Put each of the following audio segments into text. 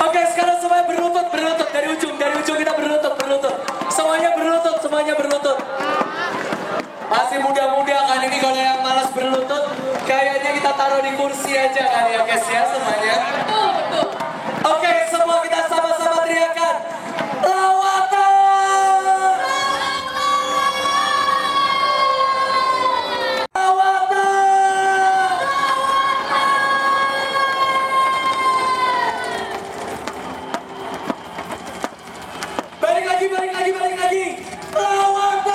Oke, sekarang semuanya berlutut dari ujung kita berlutut. Semuanya berlutut. Masih muda-muda kan ini, kalau yang malas berlutut kayaknya kita taruh di kursi aja kan ya guys ya semuanya. Betul. Oke, semua kita sama-sama teriakan lawatan. Balik lagi. Lawatan.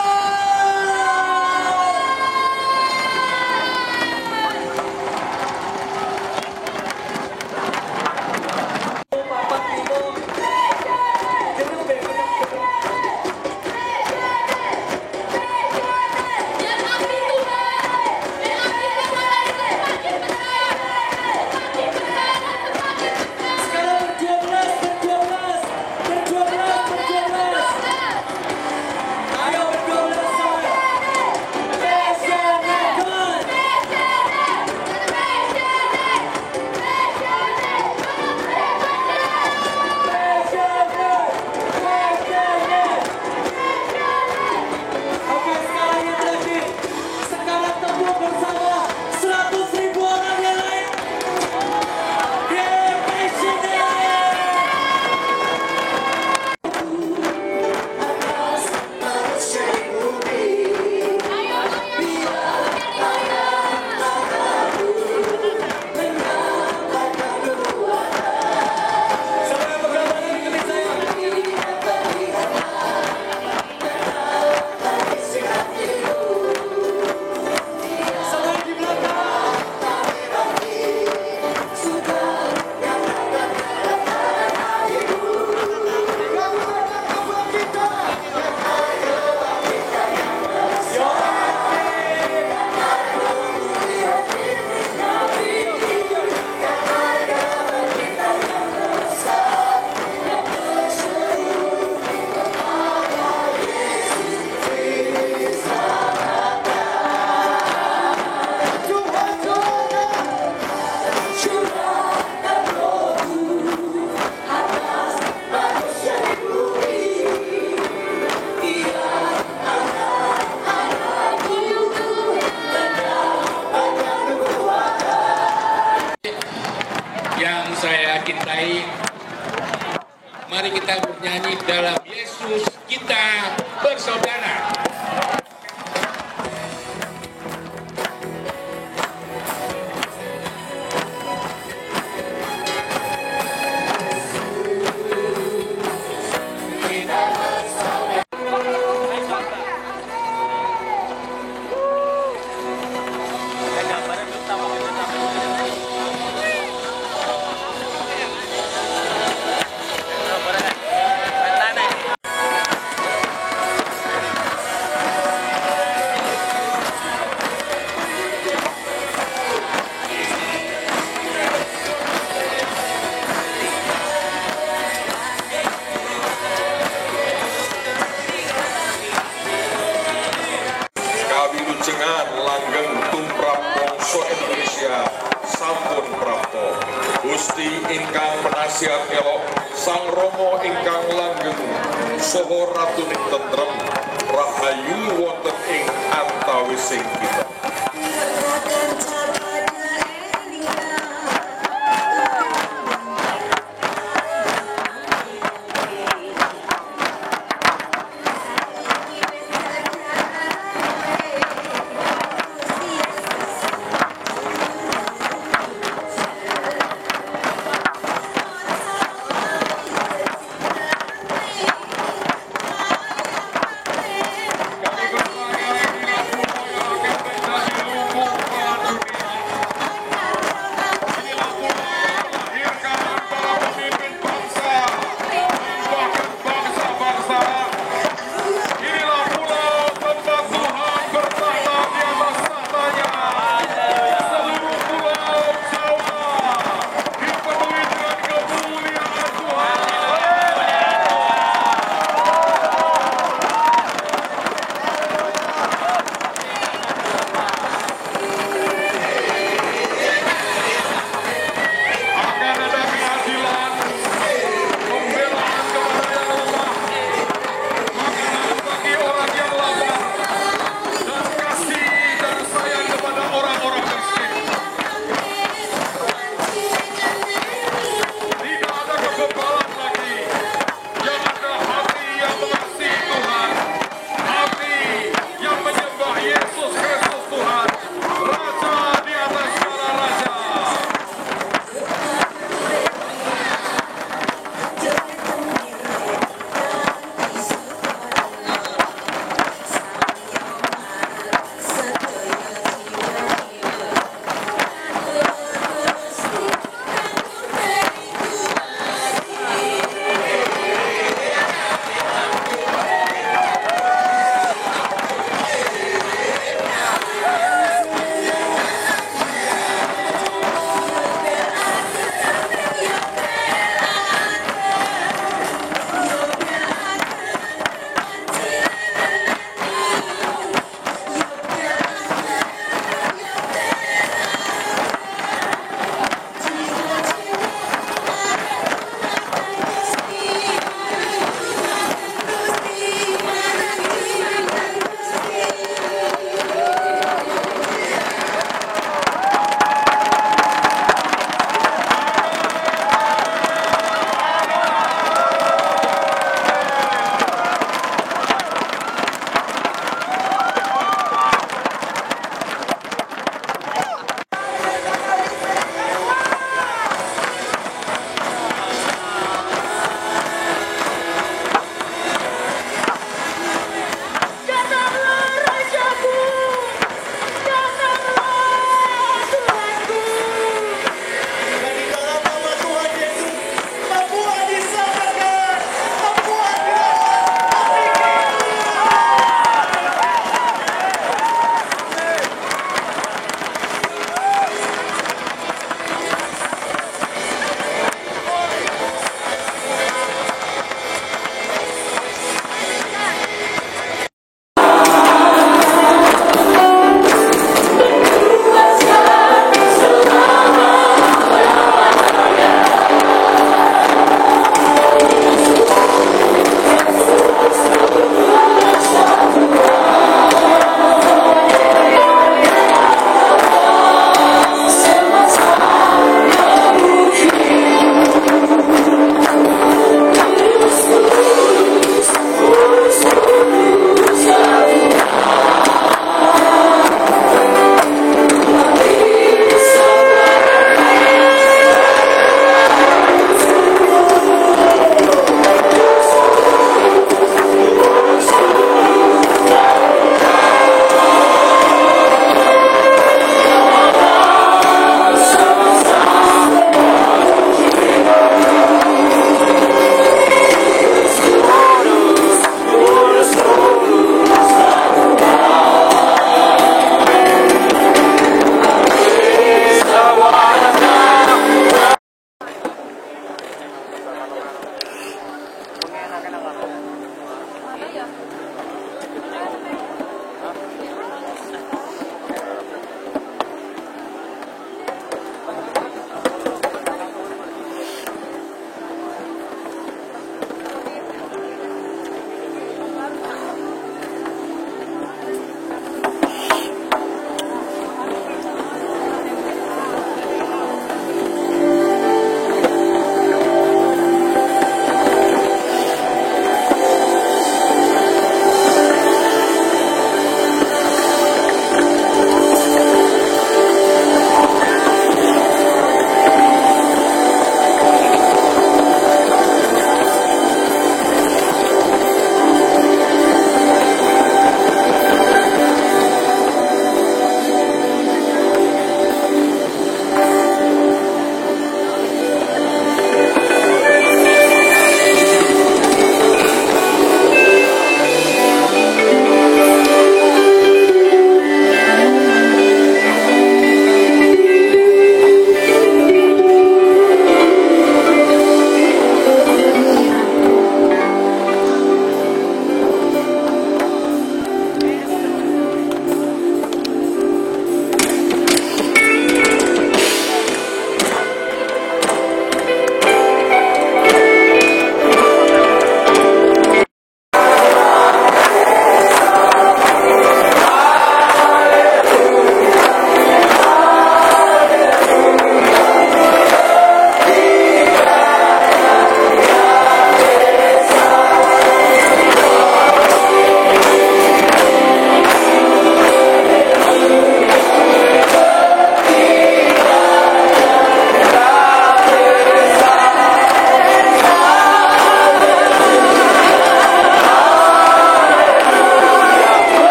Saya cintai, mari kita bernyanyi dalam Yesus kita bersaudara. Jengan langgeng tumrap bangsa Indonesia sampun prapta. Gusti ingkang penasihat elok, Sang Rama ingkang langgeng saha ratuning tentrem, rahayu wonten ing antawising kita.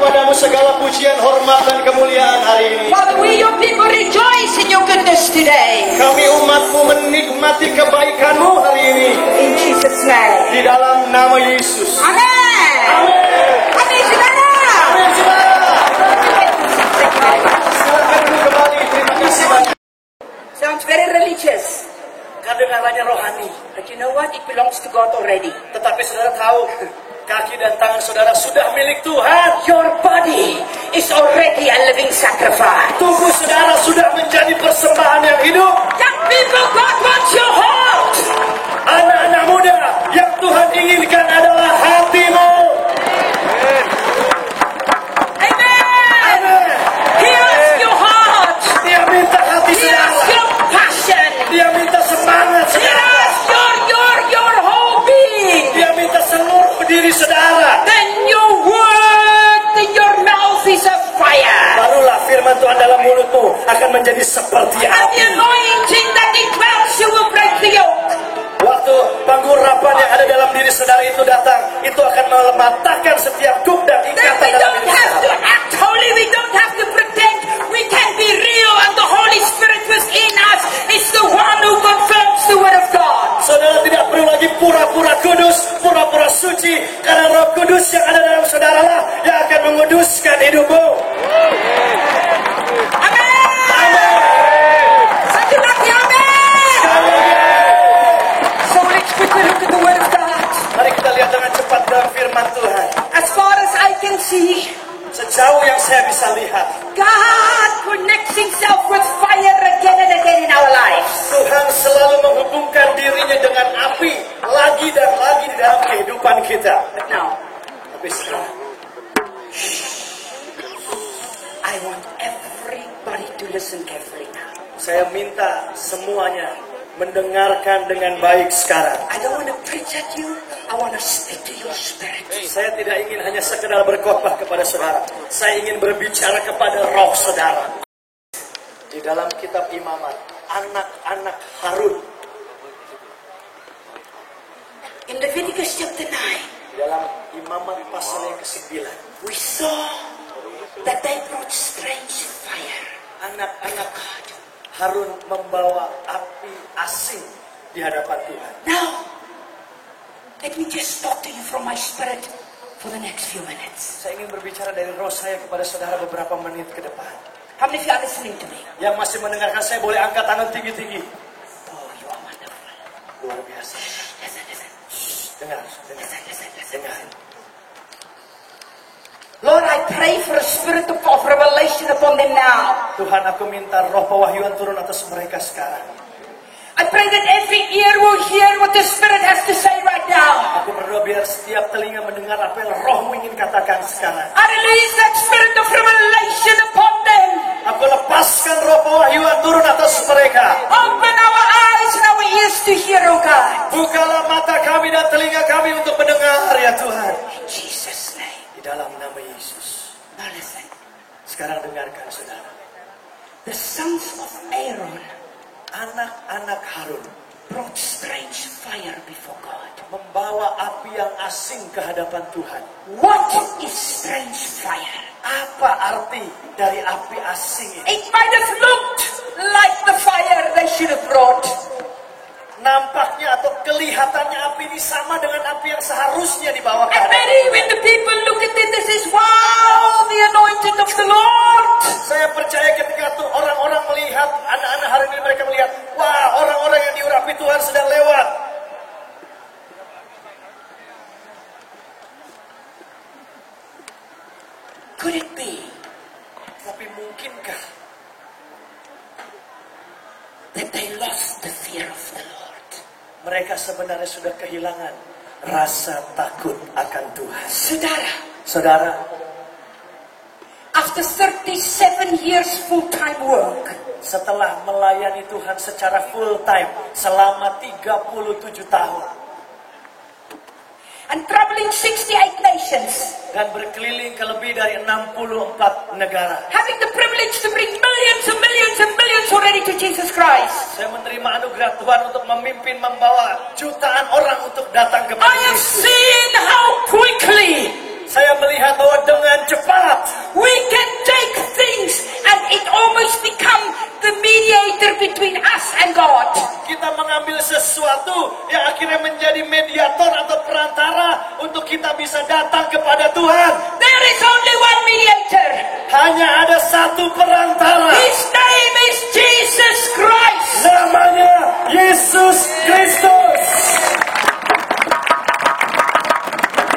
kepadamu segala pujian, hormat, dan kemuliaan hari ini. Father, we your people rejoice in your goodness today. Kami umatmu menikmati kebaikanmu hari ini. In Jesus' name. Di dalam nama Yesus. Amen. Amin, saudara. Amin, saudara. Silakan dulu kembali. Terima kasih banyak. Sounds very religious. Kedengarannya rohani. But you know what? It belongs to God already. Tetapi saudara tahu, kaki dan tangan saudara sudah milik Tuhan. Your body is already a living sacrifice. Tubuh saudara sudah menjadi persembahan yang hidup. Young people, God wants your heart. Anak-anak muda, yang Tuhan inginkan adalah hatimu. Amen. Amin. He wants your heart. Dia minta hati He wants saudara. your passion. Dia minta semangat He saudara. wants your whole being. Dia minta seluruh diri saudara. Then your word in your mouth is a fire. Barulah firman Tuhan dalam mulutmu akan menjadi seperti And the api. anointing that indwells you will break the yoke. Waktu penggurapan yang ada dalam diri saudara itu datang, itu akan mematahkan setiap duk dan Then ikatan we dalam don't diri have to saudara. act holy, we don't have to pretend. We can be real, and the Holy Spirit within us is the one who confirms the word of God. Saudara tidak perlu lagi pura-pura kudus, pura-pura suci, karena Roh Kudus yang ada dalam saudara lah yang akan menguduskan hidupmu. Amen. Satu lagi, amen. So let's quickly look at the word of God. Mari kita lihat dengan cepat dalam firman Tuhan. As far as I can see, Sejauh yang saya bisa lihat, God connects himself with fire again and again in our lives. Tuhan selalu menghubungkan dirinya dengan api lagi dan lagi di dalam kehidupan kita. But now, Tapi sekarang, I want everybody to listen carefully now. saya minta semuanya mendengarkan dengan baik sekarang. I don't want to preach at you. I want to speak to your spirit. Saya tidak ingin hanya sekedar berkhotbah kepada saudara. Saya ingin berbicara kepada roh saudara. Di dalam kitab Imamat, anak-anak Harun, In Leviticus chapter 9, dalam Imamat pasal yang ke-9, we saw that they brought strange fire. anak-anak Harun membawa api asing di hadapan Tuhan. Now, let me just talk to you from my spirit for the next few minutes. Saya ingin berbicara dari roh saya kepada saudara beberapa menit ke depan. How many of you are listening to me? Yang masih mendengarkan saya boleh angkat tangan tinggi-tinggi. Oh, you are wonderful. Luar biasa. Listen, listen. Dengar. Listen, listen, listen. Dengar. Lord, I pray for a spirit of revelation upon them now. Tuhan, aku minta roh pewahyuan turun atas mereka sekarang. I pray that every ear will hear what the Spirit has to say right now. Aku berdoa biar setiap telinga mendengar apa yang rohmu ingin katakan sekarang. I release that spirit of revelation upon them. Aku lepaskan roh pewahyuan turun atas mereka. Open our eyes and our ears to hear, oh God. Bukalah mata kami dan telinga kami untuk mendengar ya Tuhan. In Jesus' name. Di dalam nama Yesus. Now listen. Sekarang dengarkan saudara. The sons of Aaron Anak-anak Harun brought strange fire before God. membawa api yang asing ke hadapan Tuhan. What is strange fire? Apa arti dari api asing ini? It might have looked like the fire they should have brought. Nampaknya atau kelihatannya api ini sama dengan api yang seharusnya dibawa ke And hadapan maybe Tuhan. when the people look at it, this is wow, the anointing of the Lord. Saya percaya ketika tuh orang-orang melihat, anak-anak hari ini mereka melihat, wah, orang-orang yang diurapi Tuhan sedang lewat. Could it be Tapi mungkinkah that they lost the fear of the Lord? mereka sebenarnya sudah kehilangan rasa takut akan Tuhan? Saudara, Saudara, after 37 years full-time work, setelah melayani Tuhan secara full time selama 37 tahun and traveling 68 nations, dan berkeliling ke lebih dari 64 negara, having the privilege to bring millions and millions and millions already to Jesus Christ, saya menerima anugerah Tuhan untuk memimpin, membawa jutaan orang untuk datang kepada I have Yesus. seen how quickly Saya melihat bahwa dengan cepat bisa datang kepada Tuhan. There is only one mediator. Hanya ada satu perantara. His name is Jesus Christ. Namanya Yesus Kristus.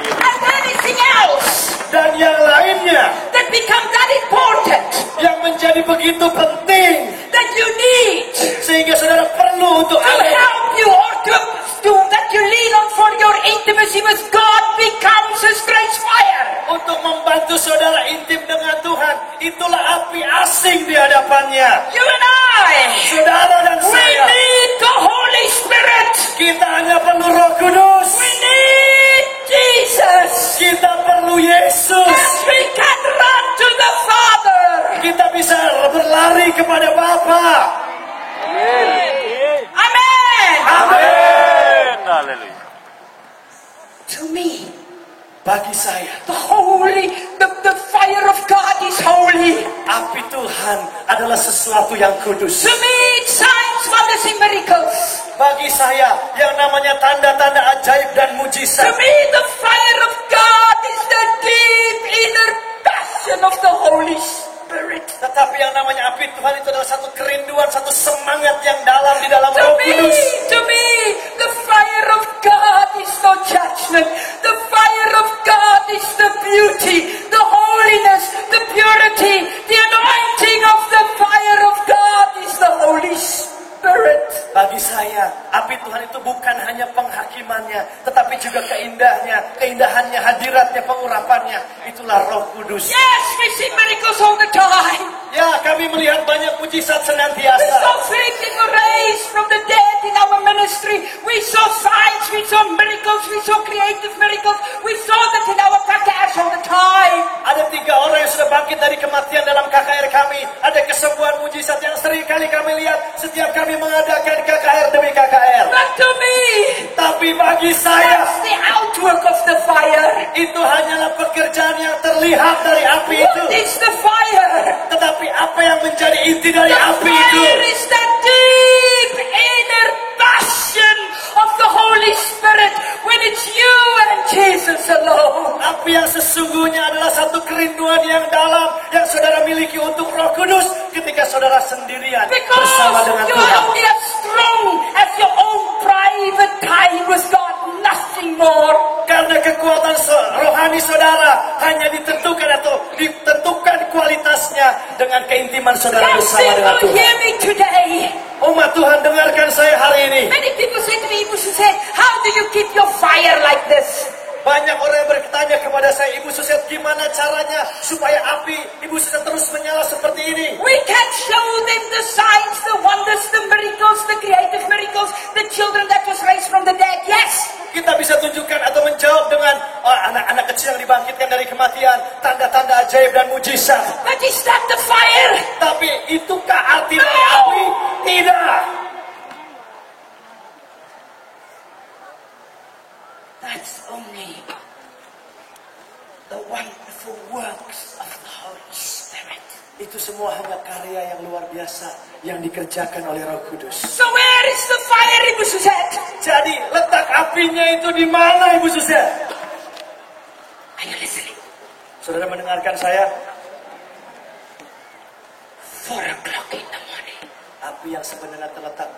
And anything else Dan yang lainnya that become that important, yang menjadi begitu penting that you need sehingga saudara perlu untuk to ada help you or to that you lean on for your intimacy with God becomes His great fire. untuk membantu saudara intim dengan Tuhan. Itulah api asing di hadapannya. You and I, Saudara dan we saya, need the Holy Spirit. kita hanya perlu Roh Kudus. We need Jesus. Kita perlu Yesus. And we can run to the Father. Kita bisa berlari kepada Bapa. Amen. Amin. To me, Bagi saya, the fire of God is holy. api Tuhan adalah sesuatu yang kudus. To me, it's signs, wonders, and miracles. Bagi saya, yang namanya tanda-tanda ajaib dan To mujizat. me, the fire of God is the deep inner passion of the Holy Spirit. Tetapi yang namanya api Tuhan itu adalah satu kerinduan, satu semangat yang dalam di dalam To Roh me, Kudus. the fire of God is no judgment. The fire of God is the beauty, the holiness, the purity, the anointing of the fire of God is the Holy Spirit. Bagi saya, api Tuhan itu bukan hanya penghakimannya, tetapi juga keindahannya, hadiratnya, pengurapannya. Itulah Roh Kudus. Yes, we see miracles all the time. Ya, kami melihat banyak mujizat We senantiasa. saw faith in raised from the dead in our ministry. We saw signs, we saw miracles, we saw creative miracles. We saw that in our podcast all the time. Ada 3 orang yang sudah bangkit dari kematian dalam KKR kami. Ada kesembuhan mujizat yang sering kali kami lihat setiap kami mengadakan KKR demi KKR. But to me, Tapi bagi saya, that's the outwork of the fire. itu hanyalah pekerjaan yang terlihat dari api itu. What is the fire? Tetapi apa yang menjadi inti dari The api itu? fire is the deep inner passion of the Holy Spirit when it's you and Jesus alone. Api yang sesungguhnya adalah satu kerinduan yang dalam yang saudara miliki untuk Roh Kudus ketika saudara sendirian Because bersama dengan you Tuhan. are only as strong as your own private time with God, nothing more. Karena kekuatan rohani saudara hanya ditentukan kualitasnya dengan keintiman saudara Young bersama dengan people, Tuhan. hear me today. Umat Tuhan, dengarkan saya hari ini. Many people say to me, Ibu Suset, how do you keep your fire like this? Banyak orang yang bertanya kepada saya, Ibu Suset, gimana caranya supaya api Ibu Suset terus menyala seperti ini? We can show them the signs, the wonders, the miracles, the creative miracles, the children that was raised from the dead. Yes. Kita bisa tunjukkan atau menjawab dengan anak-anak kecil yang dibangkitkan dari kematian, tanda-tanda ajaib dan mujizat. But is that the fire? Tapi itukah arti dari api? Tidak. That's only the wonderful works of the Holy Spirit. Itu semua hanya karya yang luar biasa yang dikerjakan oleh Roh Kudus. So where is the fire, Ibu Suset? Jadi letak apinya itu di mana, Ibu Suset? Are you listening? Saudara mendengarkan saya? 4 o'clock in the morning. Api yang sebenarnya terletak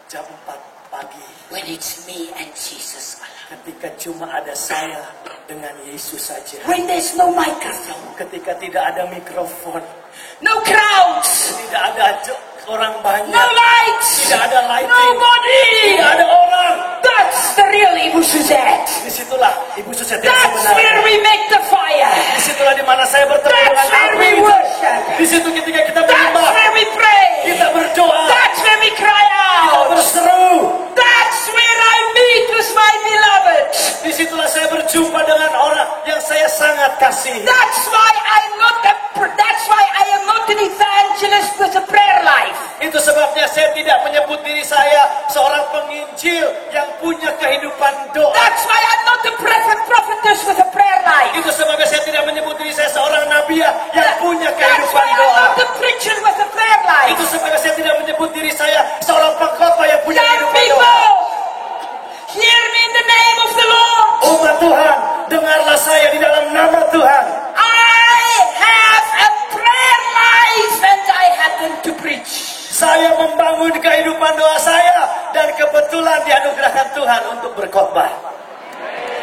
jam 4 pagi. When it's me and Jesus alone. Ketika cuma ada saya dengan Yesus saja. When there's no microphone. Ketika tidak ada mikrofon. No crowds. Tidak ada orang banyak. No lights. Tidak ada lighting. Nobody. Tidak ada orang. That's the real Ibu Suzette. Disitulah Ibu Suset yang That's where sebenarnya. we make the fire. Disitulah di mana saya bertemu That's dengan where api we itu. worship. Di situ ketika kita That's menyembah, where we pray. kita berdoa, That's where we cry kita out. berseru. That's where I meet with my beloved. Disitulah saya berjumpa dengan orang yang saya sangat kasihi. That's why I am not an evangelist with a prayer life. Itu sebabnya saya tidak menyebut diri saya seorang penginjil yang punya kehidupan doa. That's why I'm not a prophetess with a prayer life. Itu sebabnya saya tidak menyebut diri saya seorang nabi yang punya That's kehidupan why I'm doa. not a preacher with a prayer life. Itu sebabnya saya tidak menyebut diri saya seorang pengkhotbah yang punya Young kehidupan doa. people, hear me in the name of the Lord. Umat Tuhan, dengarlah Tuhan. I have a prayer life and I happen to preach. Saya membangun kehidupan doa saya dan kebetulan dianugerahkan Tuhan untuk berkhotbah.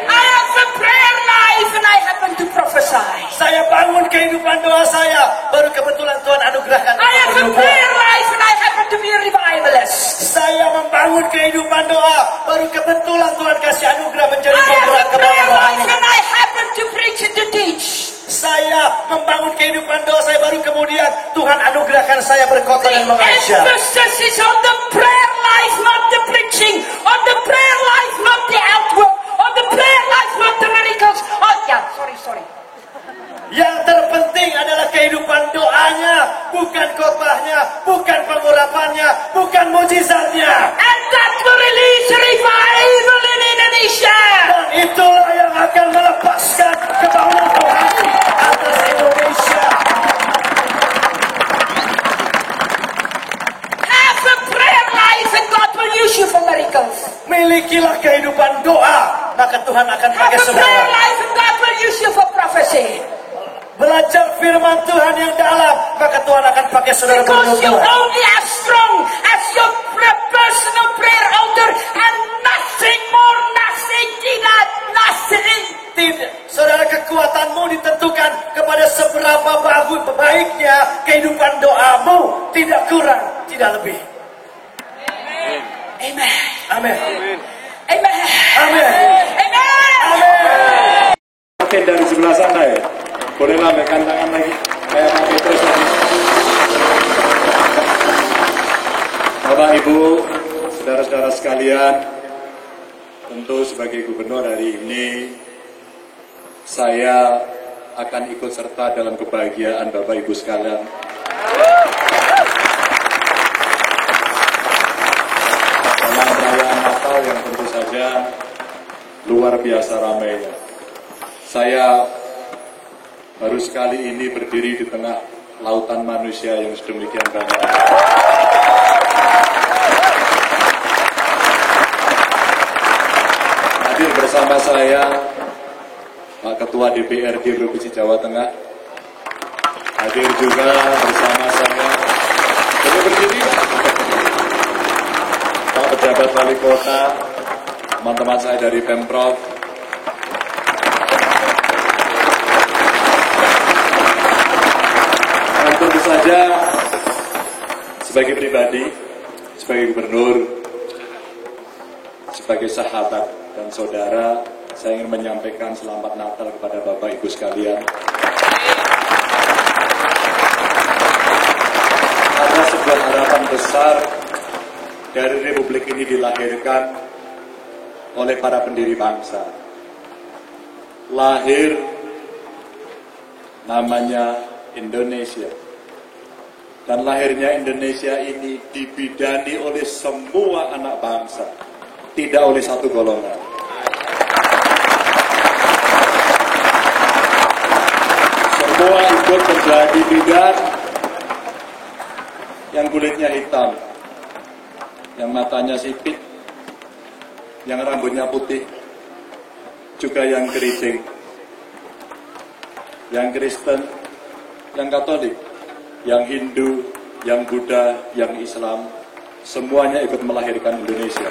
I have a prayer life and I happen to prophesy. Saya bangun kehidupan doa saya, baru kebetulan Tuhan anugerahkan I have a untuk prayer bernubuat. life and I happen to be a revivalist. Saya membangun kehidupan doa, baru kebetulan Tuhan kasih anugerah menjadi I have penggerak a kebawah prayer life rohani. and I happen to preach and to teach. Saya membangun kehidupan doa saya, baru kemudian Tuhan anugerahkan saya berkhotbah The dan mengajar. emphasis is on the prayer life, not the preaching. On the prayer life, not the outwork. On the prayer life, not the miracles. Oh yeah, sorry. Yang terpenting adalah kehidupan doanya, bukan khotbahnya, bukan pengurapannya, bukan mujizatnya. And that will release revival in Indonesia. Dan itulah yang akan melepaskan kebangunan rohani atas Indonesia. Have a prayer life and God will use you for miracles. Milikilah kehidupan doa, maka Tuhan akan Have pakai a prayer saudara. life and God will use you for prophecy. Belajar firman Tuhan yang dalam, maka Tuhan akan pakai saudara Because you bernubuat. only as strong as your personal prayer altar and nothing more, nothing, nothing. Tidak, saudara, kekuatanmu ditentukan kepada seberapa baiknya kehidupan doamu, tidak kurang, tidak lebih. Amen. Amin. Amen. Amin. Amen. Amin. Mungkin dari sebelah sana ya, boleh lambaikan tangan lagi, kayak Pak Petrus lagi. Bapak Ibu, saudara-saudara sekalian, tentu sebagai gubernur hari ini, saya akan ikut serta dalam kebahagiaan Bapak Ibu sekalian. Dalam perayaan Natal yang tentu saja luar biasa ramainya. Saya baru sekali ini berdiri di tengah lautan manusia yang sedemikian banyak. Hadir bersama saya Pak Ketua DPRD Provinsi Jawa Tengah. Hadir juga bersama saya, boleh berdiri, Pak Pejabat Wali Kota, teman-teman saya dari Pemprov. Dan tentu saja sebagai pribadi, sebagai gubernur, sebagai sahabat dan saudara, saya ingin menyampaikan selamat Natal kepada Bapak Ibu sekalian. Ada sebuah harapan besar dari Republik ini dilahirkan oleh para pendiri bangsa. Lahir namanya Indonesia. Dan lahirnya Indonesia ini dibidani oleh semua anak bangsa, tidak oleh satu golongan. Semua ikut menjadi bidang, yang kulitnya hitam, yang matanya sipit, yang rambutnya putih, juga yang keriting, yang Kristen, yang Katolik, yang Hindu, yang Buddha, yang Islam, semuanya ikut melahirkan Indonesia.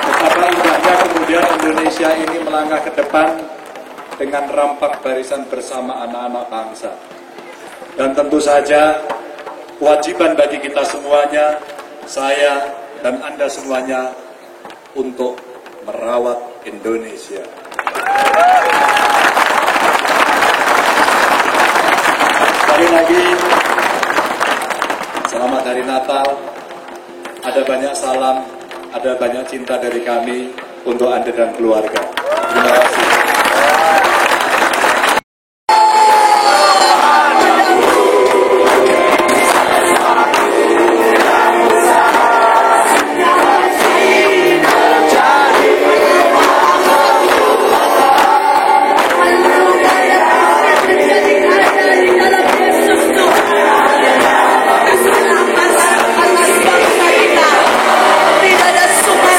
Betapa indahnya kemudian Indonesia ini melangkah ke depan dengan rampak barisan bersama anak-anak bangsa. Dan tentu saja kewajiban bagi kita semuanya, saya dan Anda semuanya, untuk merawat Indonesia. Sekali lagi, selamat Hari Natal. Ada banyak salam, ada banyak cinta dari kami untuk Anda dan keluarga. Terima kasih. Tidak ada sumber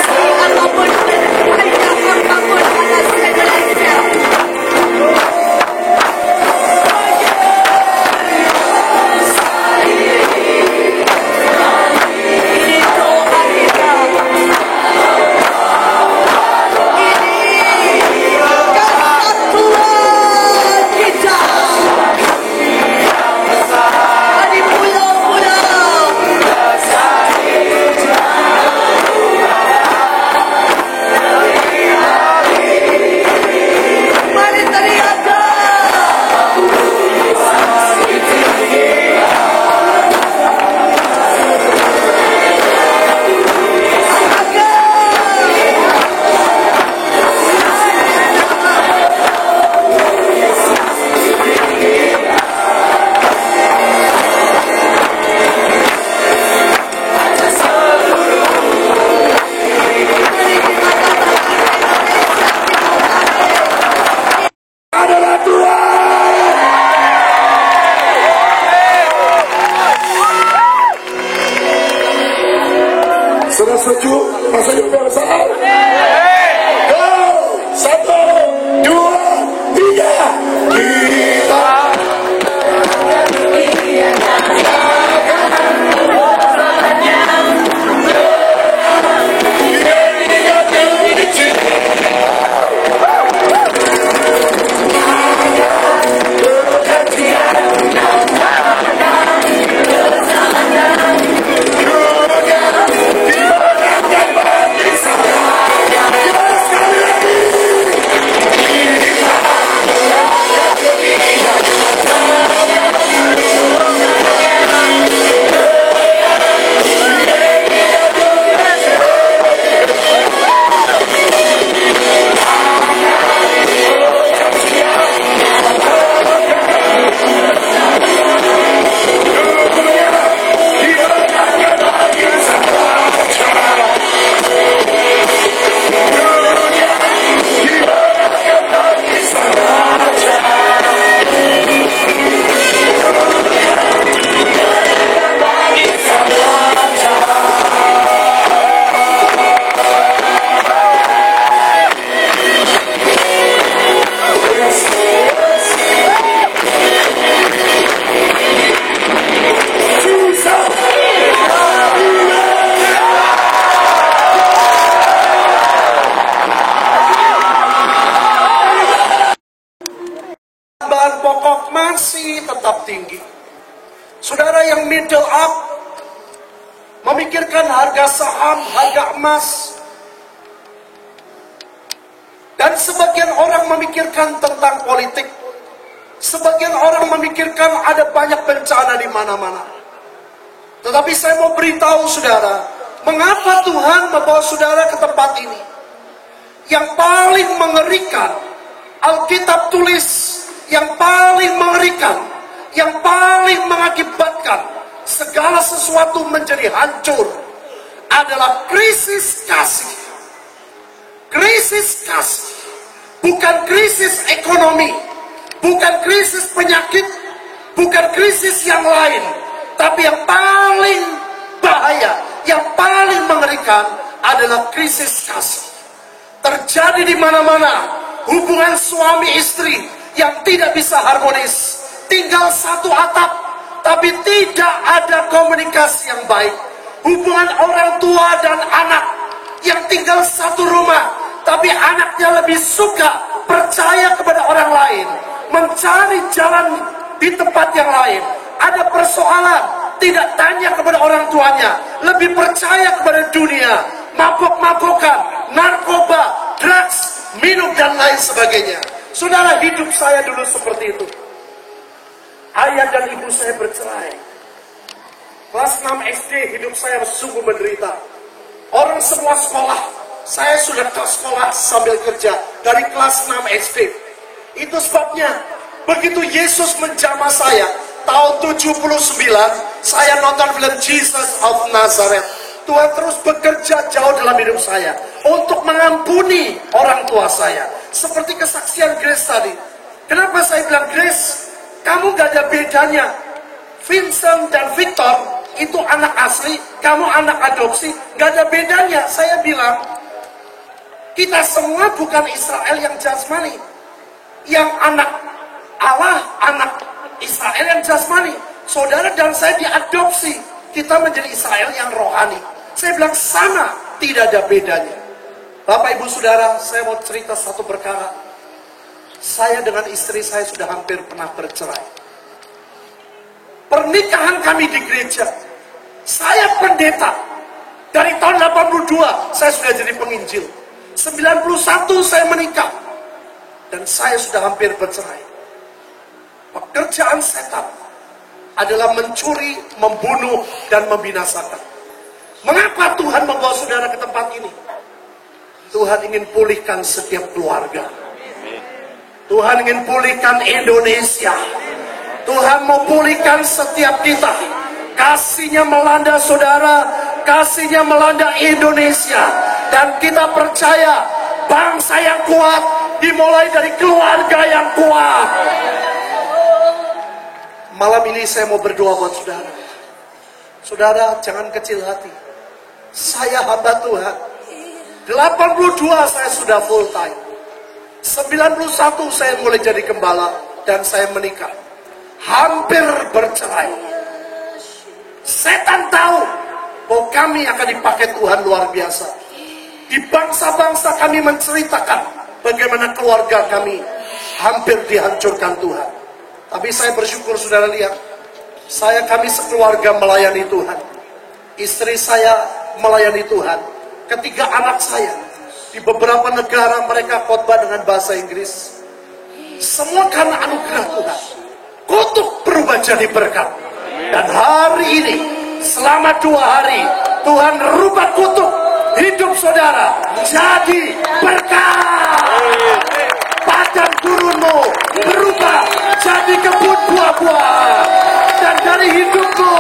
penghasilan pokok masih tetap tinggi. Saudara yang middle up, memikirkan harga saham, harga emas. Dan sebagian orang memikirkan tentang politik. Sebagian orang memikirkan ada banyak bencana di mana-mana. Tetapi saya mau beritahu saudara, mengapa Tuhan membawa saudara ke tempat ini? Yang paling mengerikan, Alkitab tulis, yang paling mengerikan, yang paling mengakibatkan segala sesuatu menjadi hancur adalah krisis kasih. Krisis kasih. Bukan krisis ekonomi, bukan krisis penyakit, bukan krisis yang lain. Tapi yang paling bahaya, yang paling mengerikan adalah krisis kasih. Terjadi di mana-mana hubungan suami istri yang tidak bisa harmonis. Tinggal satu atap, tapi tidak ada komunikasi yang baik. Hubungan orang tua dan anak yang tinggal satu rumah, tapi anaknya lebih suka percaya kepada orang lain, mencari jalan di tempat yang lain. Ada persoalan, tidak tanya kepada orang tuanya, lebih percaya kepada dunia, mabok-mabokan, narkoba, drugs, minum dan lain sebagainya. Saudara, hidup saya dulu seperti itu. Ayah dan ibu saya bercerai. Kelas 6 SD hidup saya sungguh menderita. Orang semua sekolah, saya sudah ke sekolah sambil kerja dari kelas 6 SD. Itu sebabnya begitu Yesus menjamah saya tahun 79, saya nonton film Jesus of Nazareth. Tuhan terus bekerja jauh dalam hidup saya untuk mengampuni orang tua saya. Seperti kesaksian Grace tadi. Kenapa saya bilang, Grace, kamu gak ada bedanya. Vincent dan Victor itu anak asli, kamu anak adopsi, gak ada bedanya. Saya bilang, kita semua bukan Israel yang jasmani. Yang anak Allah, anak Israel yang jasmani. Saudara dan saya diadopsi, kita menjadi Israel yang rohani. Saya bilang sama, tidak ada bedanya. Bapak ibu saudara, saya mau cerita satu perkara. Saya dengan istri saya sudah hampir pernah bercerai. Pernikahan kami di gereja, saya pendeta. Dari tahun 82 saya sudah jadi penginjil. 91 saya menikah. Dan saya sudah hampir bercerai. Pekerjaan setan adalah mencuri, membunuh, dan membinasakan. Mengapa Tuhan membawa saudara ke tempat ini? Tuhan ingin pulihkan setiap keluarga. Tuhan ingin pulihkan Indonesia. Tuhan mau pulihkan setiap kita. Kasih-Nya melanda saudara, kasih-Nya melanda Indonesia. Dan kita percaya bangsa yang kuat dimulai dari keluarga yang kuat. Malam ini saya mau berdoa buat saudara. Saudara, jangan kecil hati. Saya hamba Tuhan. 82 saya sudah full time. 91 saya mulai jadi gembala dan saya menikah. Hampir bercerai. Setan tahu bahwa kami akan dipakai Tuhan luar biasa. Di bangsa-bangsa kami menceritakan bagaimana keluarga kami hampir dihancurkan Tuhan. Tapi saya bersyukur saudara lihat, kami sekeluarga melayani Tuhan. Istri saya melayani Tuhan. Ketiga anak saya di beberapa negara mereka khotbah dengan bahasa Inggris. Semua karena anugerah Tuhan. Kutuk berubah jadi berkat. Dan hari ini selama 2 hari Tuhan rubah kutuk hidup saudara jadi berkat. Padang gurunmu berubah jadi kebun buah-buahan. Dan dari hidupmu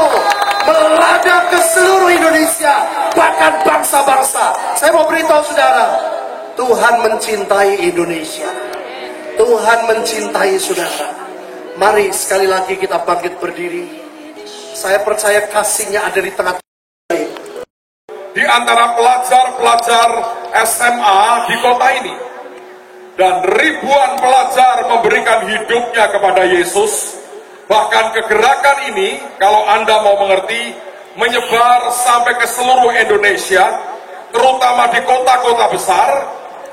melanda ke seluruh Indonesia, bahkan bangsa-bangsa. Saya mau beritahu saudara, Tuhan mencintai Indonesia. Tuhan mencintai saudara. Mari sekali lagi kita bangkit berdiri. Saya percaya kasih-Nya ada di tengah. Di antara pelajar-pelajar SMA di kota ini, dan ribuan pelajar memberikan hidupnya kepada Yesus. Bahkan kegerakan ini, kalau Anda mau mengerti, menyebar sampai ke seluruh Indonesia, terutama di kota-kota besar.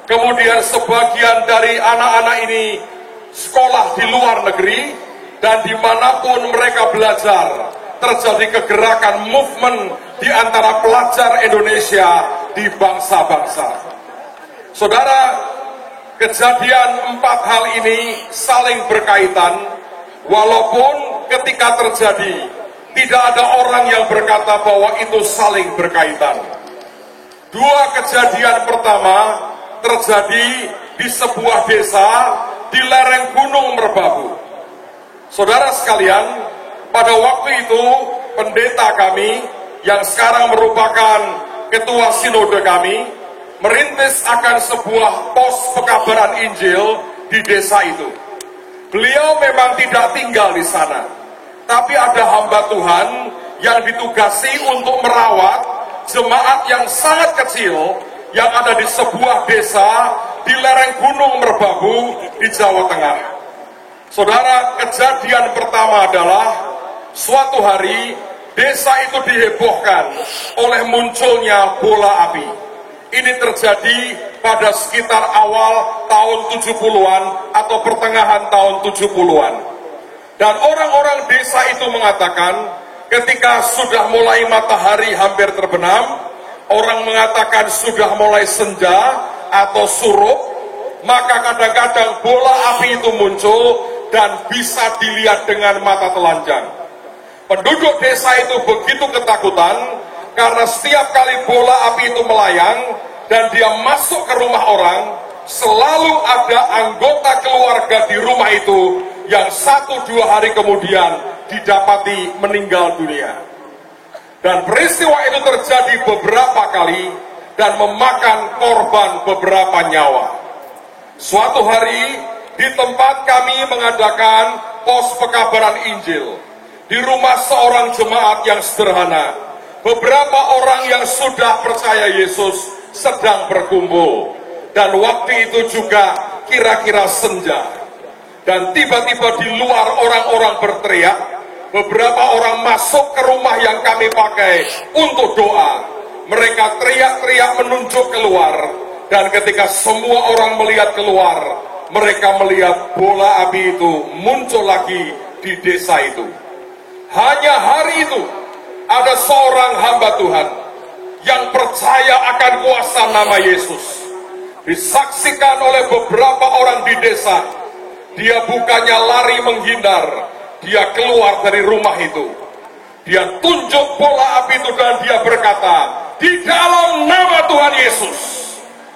Kemudian sebagian dari anak-anak ini sekolah di luar negeri, dan dimanapun mereka belajar, terjadi kegerakan movement di antara pelajar Indonesia di bangsa-bangsa. Saudara, kejadian 4 hal ini saling berkaitan, walaupun ketika terjadi, tidak ada orang yang berkata bahwa itu saling berkaitan. 2 kejadian pertama terjadi di sebuah desa di lereng Gunung Merbabu. Saudara sekalian, pada waktu itu pendeta kami yang sekarang merupakan ketua sinode kami merintis akan sebuah pos pekabaran Injil di desa itu. Beliau memang tidak tinggal di sana, tapi ada hamba Tuhan yang ditugasi untuk merawat jemaat yang sangat kecil yang ada di sebuah desa di lereng Gunung Merbabu di Jawa Tengah. Saudara, kejadian pertama adalah suatu hari desa itu dihebohkan oleh munculnya bola api. Ini terjadi pada sekitar awal tahun 70-an atau pertengahan tahun 70-an. Dan orang-orang desa itu mengatakan ketika sudah mulai matahari hampir terbenam, orang mengatakan sudah mulai senja atau surup, maka kadang-kadang bola api itu muncul dan bisa dilihat dengan mata telanjang. Penduduk desa itu begitu ketakutan karena setiap kali bola api itu melayang dan dia masuk ke rumah orang, selalu ada anggota keluarga di rumah itu yang 1-2 hari kemudian didapati meninggal dunia. Dan peristiwa itu terjadi beberapa kali dan memakan korban beberapa nyawa. Suatu hari di tempat kami mengadakan pos pekabaran Injil di rumah seorang jemaat yang sederhana, beberapa orang yang sudah percaya Yesus sedang berkumpul, dan waktu itu juga kira-kira senja. Dan tiba-tiba di luar orang-orang berteriak. Beberapa orang masuk ke rumah yang kami pakai untuk doa. Mereka teriak-teriak menunjuk keluar, dan ketika semua orang melihat keluar, mereka melihat bola api itu muncul lagi di desa itu. Hanya hari itu ada seorang hamba Tuhan yang percaya akan kuasa nama Yesus. Disaksikan oleh beberapa orang di desa. Dia bukannya lari menghindar, dia keluar dari rumah itu. Dia tunjuk bola api itu dan dia berkata, di dalam nama Tuhan Yesus.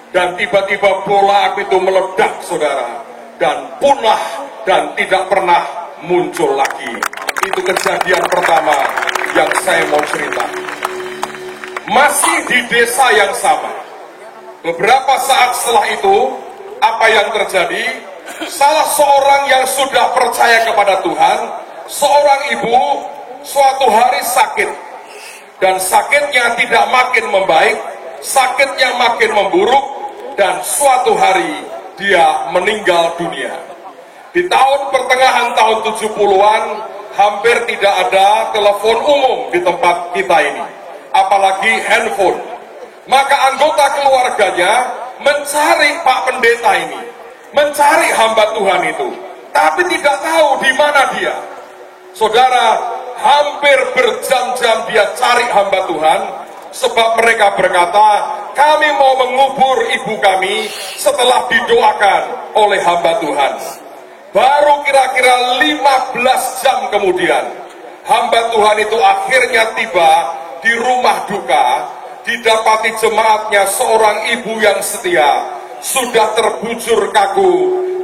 Dan tiba-tiba bola api itu meledak, saudara, dan punah dan tidak pernah muncul lagi. Itu kejadian pertama yang saya mau cerita. Masih di desa yang sama. Beberapa saat setelah itu, apa yang terjadi? Salah seorang yang sudah percaya kepada Tuhan, seorang ibu, suatu hari sakit. Dan sakitnya tidak makin membaik, sakitnya makin memburuk, dan suatu hari dia meninggal dunia. Di tahun pertengahan tahun 70-an, hampir tidak ada telepon umum di tempat kita ini, apalagi handphone. Maka anggota keluarganya mencari Pak Pendeta ini, mencari hamba Tuhan itu, tapi tidak tahu di mana dia. Saudara, hampir berjam-jam dia cari hamba Tuhan, sebab mereka berkata, kami mau mengubur ibu kami setelah didoakan oleh hamba Tuhan. Baru kira-kira 15 jam kemudian, hamba Tuhan itu akhirnya tiba di rumah duka, didapati jemaatnya seorang ibu yang setia, sudah terbujur kaku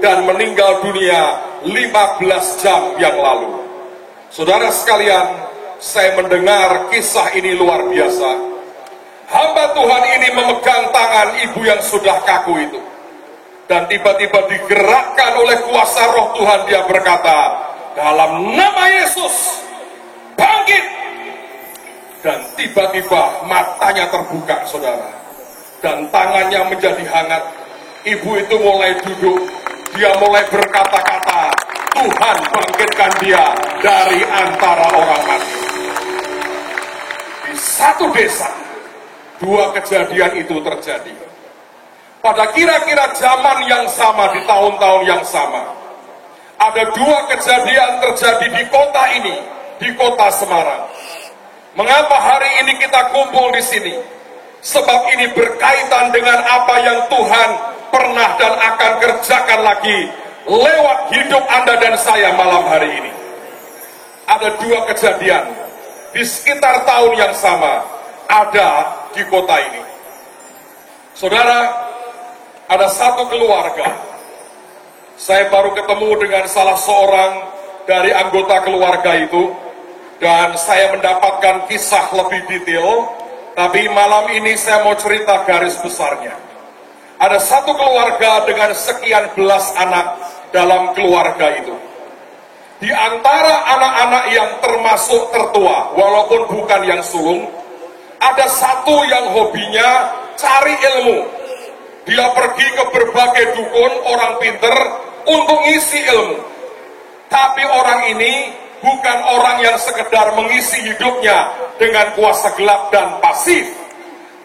dan meninggal dunia 15 jam yang lalu. Saudara sekalian, saya mendengar kisah ini luar biasa. Hamba Tuhan ini memegang tangan ibu yang sudah kaku itu. Dan tiba-tiba digerakkan oleh kuasa roh Tuhan, dia berkata, dalam nama Yesus, bangkit. Dan tiba-tiba matanya terbuka, saudara. Dan tangannya menjadi hangat. Ibu itu mulai duduk, dia mulai berkata-kata, Tuhan bangkitkan dia dari antara orang mati. Di satu desa, 2 kejadian itu terjadi. Pada kira-kira zaman yang sama, di tahun-tahun yang sama, Ada dua kejadian terjadi di kota ini, di kota Semarang. Mengapa hari ini kita kumpul di sini? Sebab ini berkaitan dengan apa yang Tuhan pernah dan akan kerjakan lagi lewat hidup Anda dan saya malam hari ini. Ada dua kejadian di sekitar tahun yang sama ada di kota ini. Saudara, ada satu keluarga. Saya baru ketemu dengan salah seorang dari anggota keluarga itu, dan saya mendapatkan kisah lebih detail, tapi malam ini saya mau cerita garis besarnya. Ada satu keluarga dengan sekian belas anak dalam keluarga itu. Di antara anak-anak yang termasuk tertua, walaupun bukan yang sulung, ada satu yang hobinya cari ilmu. Dia pergi ke berbagai dukun, orang pinter, untuk ngisi ilmu. Tapi orang ini bukan orang yang sekedar mengisi hidupnya dengan kuasa gelap dan pasif,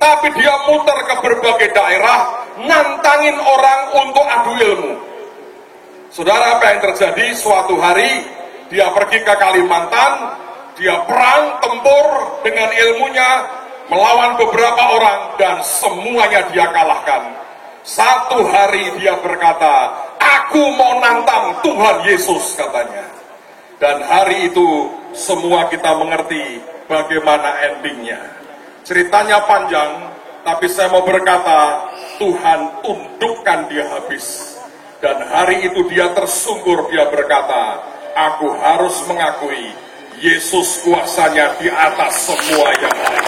tapi dia muter ke berbagai daerah, nantangin orang untuk adu ilmu. Saudara, apa yang terjadi? Suatu hari dia pergi ke Kalimantan, dia perang tempur dengan ilmunya, melawan beberapa orang, dan semuanya dia kalahkan. Satu hari dia berkata, "Aku mau nantang Tuhan Yesus," katanya. Dan hari itu semua kita mengerti bagaimana endingnya. Ceritanya panjang, tapi saya mau berkata, Tuhan tundukkan dia habis. Dan hari itu dia tersungkur, dia berkata, "Aku harus mengakui Yesus kuasanya di atas semua yang lain."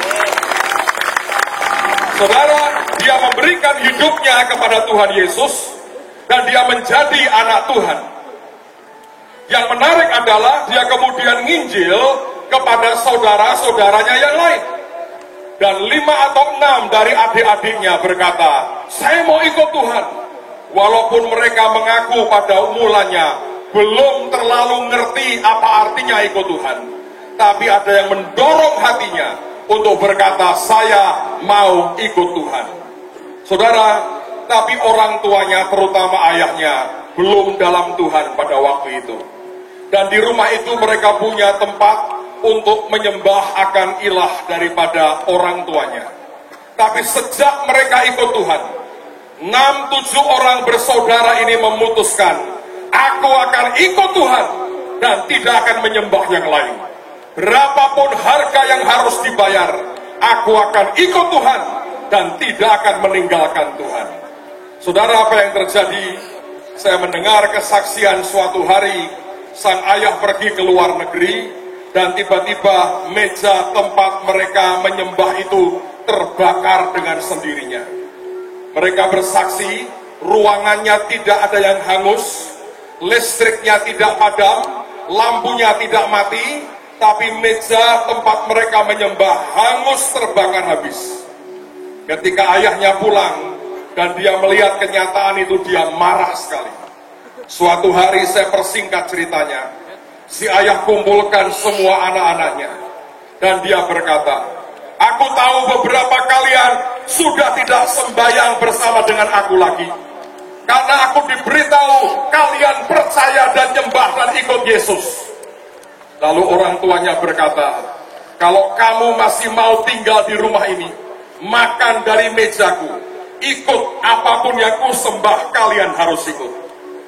Saudara, dia memberikan hidupnya kepada Tuhan Yesus, dan dia menjadi anak Tuhan. Yang menarik adalah dia kemudian nginjil kepada saudara-saudaranya yang lain. Dan 5 atau 6 dari adik-adiknya berkata, "Saya mau ikut Tuhan." Walaupun mereka mengaku pada mulanya belum terlalu ngerti apa artinya ikut Tuhan, tapi ada yang mendorong hatinya untuk berkata, "Saya mau ikut Tuhan." Saudara, tapi orang tuanya, terutama ayahnya, belum dalam Tuhan pada waktu itu. Dan di rumah itu mereka punya tempat untuk menyembah akan ilah daripada orang tuanya. Tapi sejak mereka ikut Tuhan, 6-7 orang bersaudara ini memutuskan, "Aku akan ikut Tuhan dan tidak akan menyembah yang lain. Berapapun harga yang harus dibayar, aku akan ikut Tuhan dan tidak akan meninggalkan Tuhan." Saudara, apa yang terjadi? Saya mendengar kesaksian suatu hari, sang ayah pergi ke luar negeri, dan tiba-tiba meja tempat mereka menyembah itu terbakar dengan sendirinya. Mereka bersaksi, ruangannya tidak ada yang hangus, listriknya tidak padam, lampunya tidak mati, tapi meja tempat mereka menyembah hangus terbakar habis. Ketika ayahnya pulang dan dia melihat kenyataan itu, dia marah sekali. Suatu hari, saya persingkat ceritanya, si ayah kumpulkan semua anak-anaknya dan dia berkata, "Aku tahu beberapa kalian sudah tidak sembahyang bersama dengan aku lagi, karena aku diberitahu kalian percaya dan nyembah dan ikut Yesus." Lalu orang tuanya berkata, "Kalau kamu masih mau tinggal di rumah ini, makan dari mejaku, ikut apapun yang ku sembah, kalian harus ikut.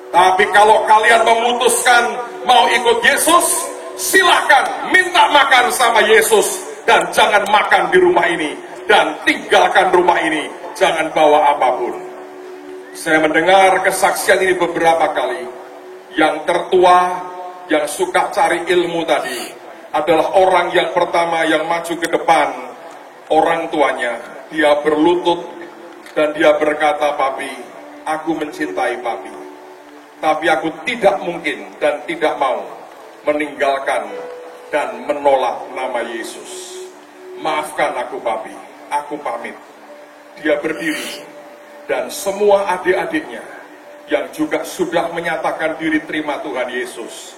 Tapi kalau kalian memutuskan mau ikut Yesus, silahkan minta makan sama Yesus, dan jangan makan di rumah ini, dan tinggalkan rumah ini, jangan bawa apapun." Saya mendengar kesaksian ini beberapa kali. Yang tertua, yang suka cari ilmu tadi, adalah orang yang pertama yang maju ke depan, orang tuanya. Dia berlutut dan dia berkata, "Papi, aku mencintai papi. Tapi aku tidak mungkin dan tidak mau meninggalkan dan menolak nama Yesus. Maafkan aku, papi, aku pamit." Dia berdiri, dan semua adik-adiknya yang juga sudah menyatakan diri terima Tuhan Yesus,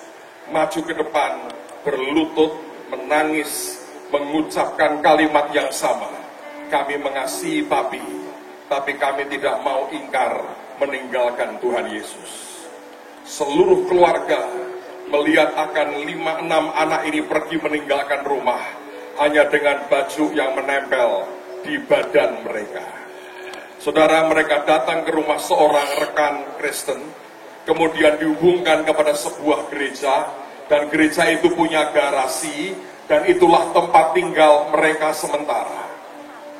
maju ke depan, berlutut, menangis, mengucapkan kalimat yang sama. "Kami mengasihi papi, tapi kami tidak mau ingkar meninggalkan Tuhan Yesus." seluruh keluarga melihat akan 5-6 anak ini pergi meninggalkan rumah hanya dengan baju yang menempel di badan mereka. Saudara, mereka datang ke rumah seorang rekan Kristen, kemudian dihubungkan kepada sebuah gereja, dan gereja itu punya garasi, dan itulah tempat tinggal mereka sementara.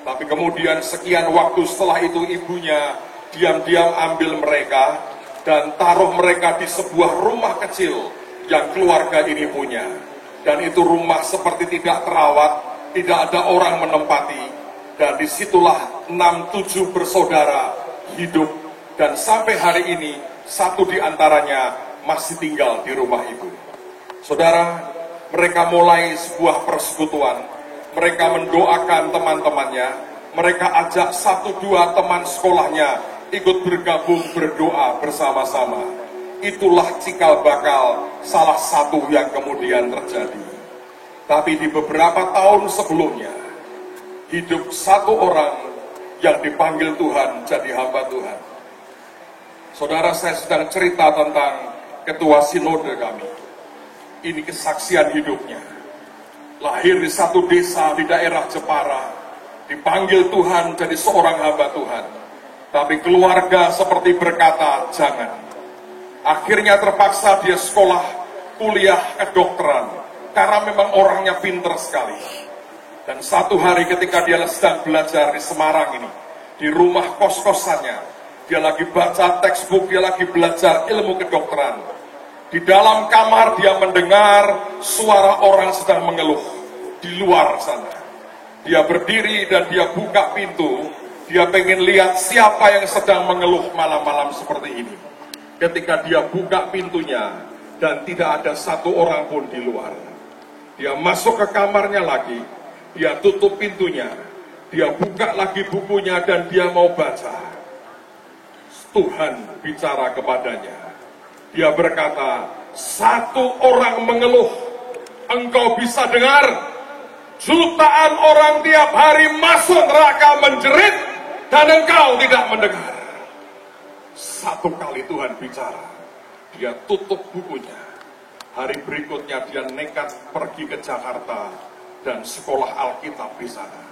Tapi kemudian sekian waktu setelah itu ibunya diam-diam ambil mereka dan taruh mereka di sebuah rumah kecil yang keluarga ini punya. Dan itu rumah seperti tidak terawat, tidak ada orang menempati. Dan disitulah 6-7 bersaudara hidup. Dan sampai hari ini, satu di antaranya masih tinggal di rumah itu. Saudara, mereka mulai sebuah persekutuan. Mereka mendoakan teman-temannya. Mereka ajak 1-2 teman sekolahnya ikut bergabung berdoa bersama-sama. Itulah cikal bakal salah satu yang kemudian terjadi. Tapi di beberapa tahun sebelumnya, hidup satu orang yang dipanggil Tuhan jadi hamba Tuhan. Saudara, saya sedang cerita tentang ketua sinode kami. Ini kesaksian hidupnya. Lahir di satu desa di daerah Jepara, dipanggil Tuhan jadi seorang hamba Tuhan. Tapi keluarga seperti berkata, jangan. Akhirnya terpaksa dia sekolah, kuliah kedokteran, karena memang orangnya pinter sekali. Dan satu hari ketika dia sedang belajar di Semarang ini, di rumah kos-kosannya, dia lagi baca textbook, dia lagi belajar ilmu kedokteran. Di dalam kamar dia mendengar suara orang sedang mengeluh di luar sana. Dia berdiri dan dia buka pintu, dia pengen lihat siapa yang sedang mengeluh malam-malam seperti ini. Ketika dia buka pintunya dan tidak ada satu orang pun di luar. Dia masuk ke kamarnya lagi, dia tutup pintunya, dia buka lagi bukunya dan dia mau baca. Tuhan bicara kepadanya. Dia berkata, satu orang mengeluh, engkau bisa dengar? Jutaan orang tiap hari masuk neraka menjerit dan engkau tidak mendengar. Satu kali Tuhan bicara, dia tutup bukunya. Hari berikutnya dia nekat pergi ke Jakarta dan sekolah Alkitab di sana.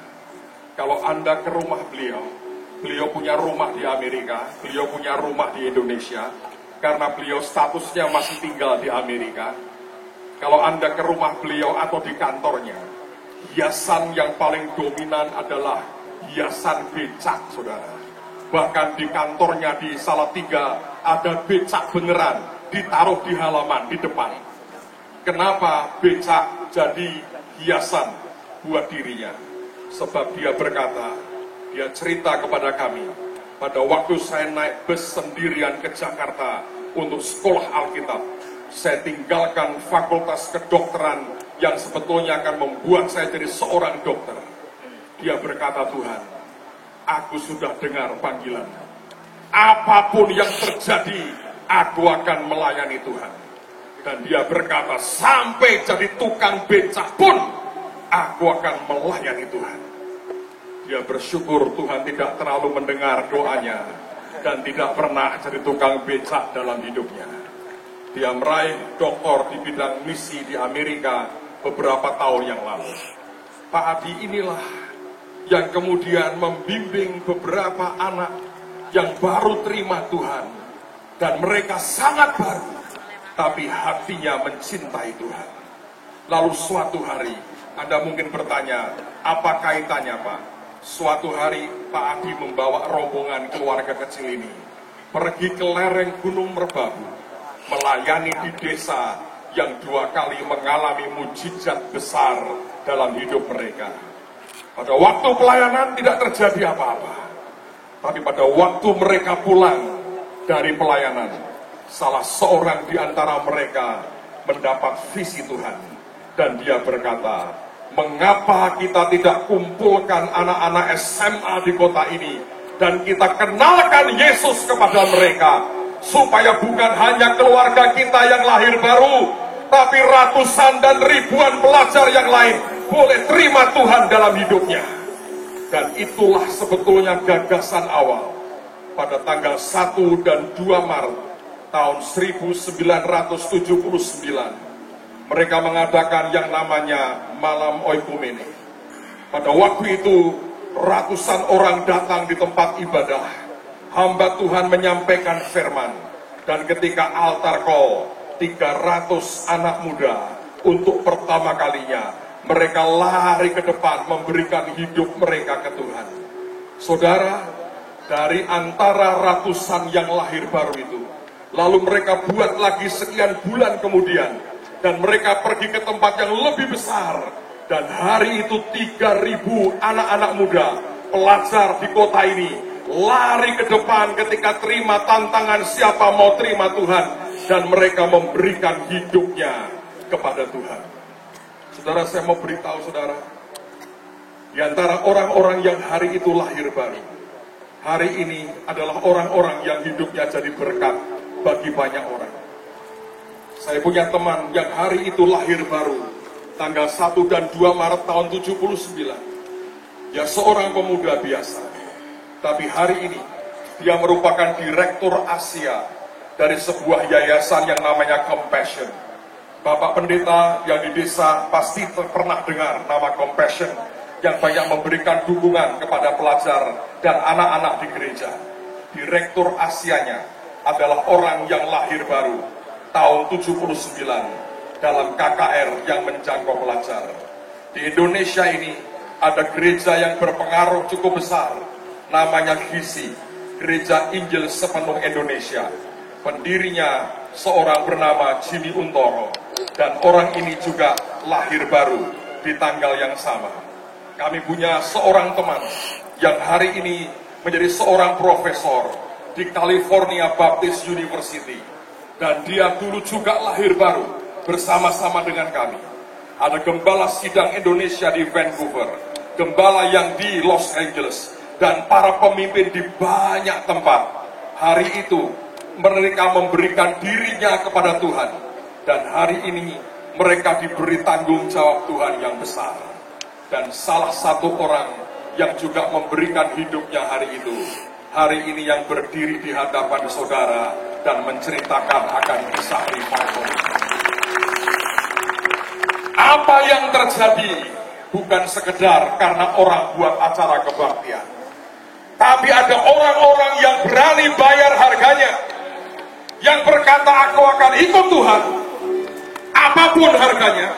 Kalau Anda ke rumah beliau punya rumah di Amerika, beliau punya rumah di Indonesia, karena beliau statusnya masih tinggal di Amerika. Kalau Anda ke rumah beliau atau di kantornya, hiasan yang paling dominan adalah hiasan becak, saudara. Bahkan di kantornya di Salatiga ada becak beneran ditaruh di halaman di depan. Kenapa becak jadi hiasan buat dirinya? Sebab dia berkata, dia cerita kepada kami, pada waktu saya naik bus sendirian ke Jakarta untuk sekolah Alkitab, saya tinggalkan fakultas kedokteran yang sebetulnya akan membuat saya jadi seorang dokter. Dia berkata, Tuhan, aku sudah dengar panggilan. Apapun yang terjadi, aku akan melayani Tuhan. Dan dia berkata, sampai jadi tukang becak pun, aku akan melayani Tuhan. Dia bersyukur Tuhan tidak terlalu mendengar doanya, dan tidak pernah jadi tukang becak dalam hidupnya. Dia meraih doktor di bidang misi di Amerika beberapa tahun yang lalu. Pak Adi inilah yang kemudian membimbing beberapa anak yang baru terima Tuhan. Dan mereka sangat baru, tapi hatinya mencintai Tuhan. Lalu suatu hari, Anda mungkin bertanya, apa kaitannya Pak? Suatu hari Pak Adi membawa rombongan keluarga kecil ini pergi ke lereng Gunung Merbabu, melayani di desa yang 2 kali mengalami mujizat besar dalam hidup mereka. Pada waktu pelayanan tidak terjadi apa-apa. Tapi pada waktu mereka pulang dari pelayanan, salah seorang di antara mereka mendapat visi Tuhan. Dan dia berkata, mengapa kita tidak kumpulkan anak-anak SMA di kota ini dan kita kenalkan Yesus kepada mereka, supaya bukan hanya keluarga kita yang lahir baru, tapi ratusan dan ribuan pelajar yang lain boleh terima Tuhan dalam hidupnya. Dan itulah sebetulnya gagasan awal pada tanggal 1 dan 2 Maret tahun 1979, mereka mengadakan yang namanya Malam Oikumene. Pada waktu itu, ratusan orang datang di tempat ibadah. Hamba Tuhan menyampaikan firman. Dan ketika altar call, 300 anak muda untuk pertama kalinya, mereka lari ke depan memberikan hidup mereka ke Tuhan. Saudara, dari antara ratusan yang lahir baru itu, lalu mereka buat lagi sekian bulan kemudian, dan mereka pergi ke tempat yang lebih besar. Dan hari itu 3.000 anak-anak muda, pelajar di kota ini, lari ke depan ketika terima tantangan siapa mau terima Tuhan. Dan mereka memberikan hidupnya kepada Tuhan. Saudara, saya mau beritahu saudara, di antara orang-orang yang hari itu lahir baru, hari ini adalah orang-orang yang hidupnya jadi berkat bagi banyak orang. Saya punya teman yang hari itu lahir baru, tanggal 1 dan 2 Maret tahun 79. Ya, seorang pemuda biasa. Tapi hari ini, dia merupakan direktur Asia dari sebuah yayasan yang namanya Compassion. Bapak pendeta yang di desa pasti pernah dengar nama Compassion, yang banyak memberikan dukungan kepada pelajar dan anak-anak di gereja. Direktur Asianya adalah orang yang lahir baru, tahun 79. Dalam KKR yang menjangkau pelajar. Di Indonesia ini ada gereja yang berpengaruh cukup besar, namanya GISI, Gereja Injil Sepenuh Indonesia. Pendirinya seorang bernama Jimmy Untoro, dan orang ini juga lahir baru di tanggal yang sama. Kami punya seorang teman yang hari ini menjadi seorang profesor di California Baptist University, dan dia dulu juga lahir baru bersama-sama dengan kami. Ada gembala sidang Indonesia di Vancouver, gembala yang di Los Angeles, dan para pemimpin di banyak tempat. Hari itu mereka memberikan dirinya kepada Tuhan, dan hari ini mereka diberi tanggung jawab Tuhan yang besar. Dan salah satu orang yang juga memberikan hidupnya hari itu, hari ini yang berdiri di hadapan saudara dan menceritakan akan kisah revival. Apa yang terjadi bukan sekedar karena orang buat acara kebaktian, tapi ada orang-orang yang berani bayar harganya, yang berkata, aku akan ikut Tuhan apapun harganya,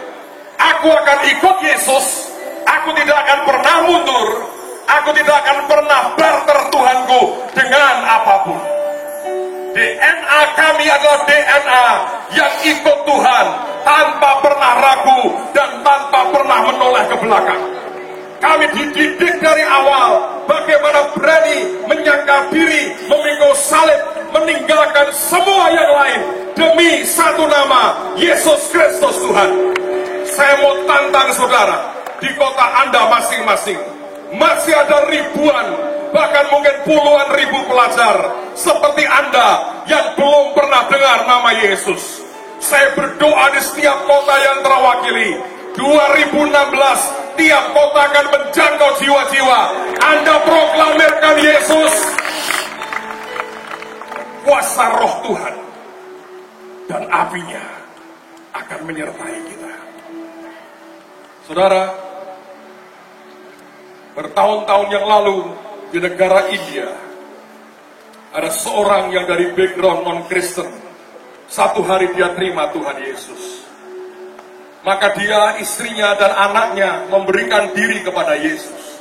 aku akan ikut Yesus, aku tidak akan pernah mundur, aku tidak akan pernah barter Tuhanku dengan apapun. DNA kami adalah DNA yang ikut Tuhan tanpa pernah ragu dan tanpa pernah menoleh ke belakang. Kami dididik dari awal bagaimana berani menyangkal diri, memikul salib, meninggalkan semua yang lain demi satu nama, Yesus Kristus Tuhan. Saya mau tantang saudara, di kota Anda masing-masing masih ada ribuan, bahkan mungkin puluhan ribu pelajar seperti Anda yang belum pernah dengar nama Yesus. Saya berdoa di setiap kota yang terwakili, 2016 tiap kota akan menjangkau jiwa-jiwa. Anda proklamirkan Yesus, kuasa roh Tuhan dan apinya akan menyertai kita. Saudara, bertahun-tahun yang lalu di negara India, ada seorang yang dari background non-Kristen. Satu hari dia terima Tuhan Yesus. Maka dia, istrinya, dan anaknya memberikan diri kepada Yesus.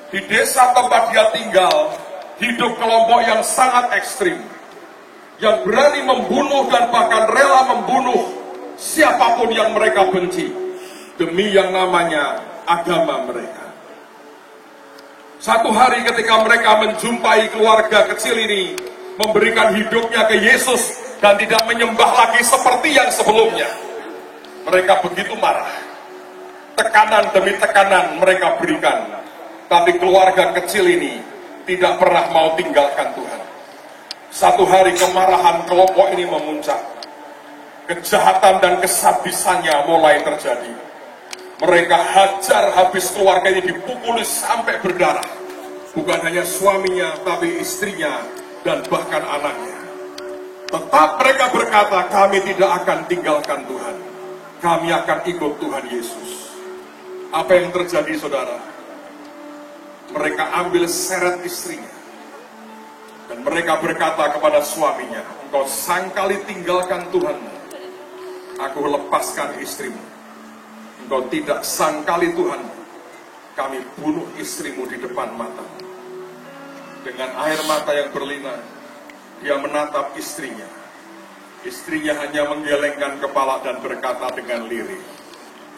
Di desa tempat dia tinggal, hidup kelompok yang sangat ekstrim, yang berani membunuh dan bahkan rela membunuh siapapun yang mereka benci, demi yang namanya agama mereka. Satu hari ketika mereka menjumpai keluarga kecil ini, memberikan hidupnya ke Yesus, dan tidak menyembah lagi seperti yang sebelumnya, mereka begitu marah. Tekanan demi tekanan mereka berikan, tapi keluarga kecil ini tidak pernah mau tinggalkan Tuhan. Satu hari kemarahan kelompok ini memuncak. Kejahatan dan kesabisannya mulai terjadi. Mereka hajar habis keluarga ini, dipukuli sampai berdarah. Bukan hanya suaminya, tapi istrinya dan bahkan anaknya. Tetap mereka berkata, kami tidak akan tinggalkan Tuhan. Kami akan ikut Tuhan Yesus. Apa yang terjadi, saudara? Mereka ambil seret istrinya. Dan mereka berkata kepada suaminya, engkau sangkali tinggalkan Tuhanmu. Aku lepaskan istrimu. Engkau tidak sangkali Tuhanmu. Kami bunuh istrimu di depan matamu. Dengan air mata yang berlinang, dia menatap istrinya. Istrinya hanya menggelengkan kepala dan berkata dengan lirih,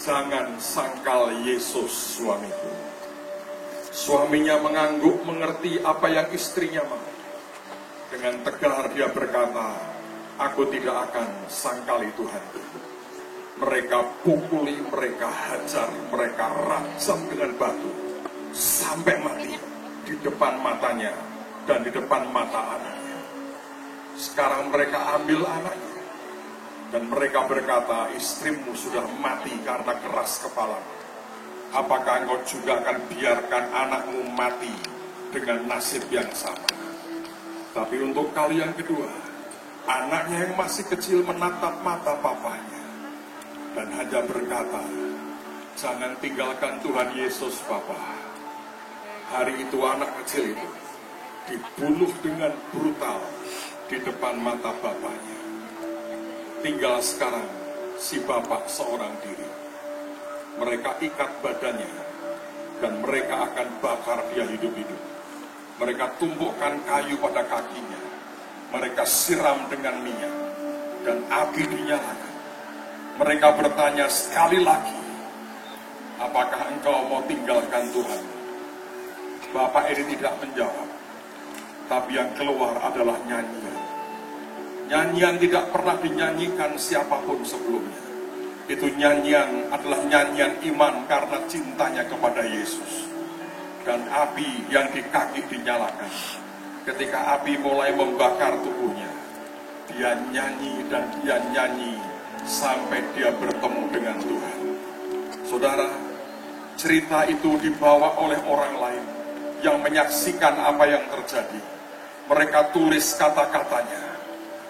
jangan sangkal Yesus suamiku. Suaminya mengangguk mengerti apa yang istrinya mau. Dengan tegar dia berkata, aku tidak akan sangkali Tuhan. Mereka pukuli, mereka hajar, mereka rajam dengan batu sampai mati di depan matanya dan di depan mata anaknya. Sekarang mereka ambil anaknya dan mereka berkata, istrimu sudah mati karena keras kepala. Apakah engkau juga akan biarkan anakmu mati dengan nasib yang sama? Tapi untuk kali yang kedua, anaknya yang masih kecil menatap mata papanya dan hanya berkata, jangan tinggalkan Tuhan Yesus, Papa. Hari itu anak kecil itu dibunuh dengan brutal di depan mata bapaknya. Tinggal sekarang si bapak seorang diri. Mereka ikat badannya dan mereka akan bakar dia hidup-hidup. Mereka tumpukkan kayu pada kakinya. Mereka siram dengan minyak dan api dinyalakan. Mereka bertanya sekali lagi, apakah engkau mau tinggalkan Tuhan? Bapak ini tidak menjawab, tapi yang keluar adalah nyanyian. Nyanyian tidak pernah dinyanyikan siapapun sebelumnya. Itu nyanyian adalah nyanyian iman karena cintanya kepada Yesus. Dan api yang di kaki dinyalakan. Ketika api mulai membakar tubuhnya, dia nyanyi dan dia nyanyi sampai dia bertemu dengan Tuhan. Saudara, cerita itu dibawa oleh orang lain yang menyaksikan apa yang terjadi. Mereka tulis kata-katanya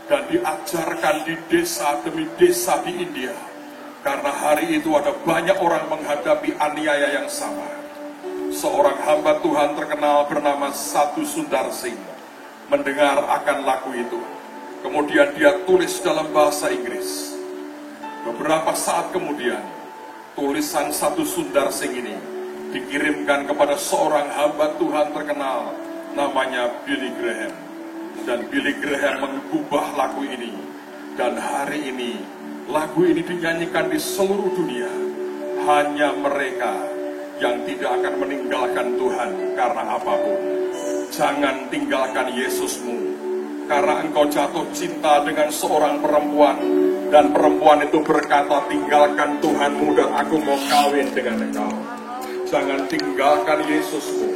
dan diajarkan di desa demi desa di India. Karena hari itu ada banyak orang menghadapi aniaya yang sama. Seorang hamba Tuhan terkenal bernama Sadhu Sundar Singh mendengar akan lagu itu. Kemudian dia tulis dalam bahasa Inggris. Beberapa saat kemudian, tulisan Sadhu Sundar Singh ini dikirimkan kepada seorang hamba Tuhan terkenal namanya Billy Graham. Dan Billy Graham mengubah lagu ini. Dan hari ini, lagu ini dinyanyikan di seluruh dunia. Hanya mereka yang tidak akan meninggalkan Tuhan karena apapun. Jangan tinggalkan Yesusmu, karena engkau jatuh cinta dengan seorang perempuan, dan perempuan itu berkata, tinggalkan Tuhanmu dan aku mau kawin dengan engkau. Jangan tinggalkan Yesusmu,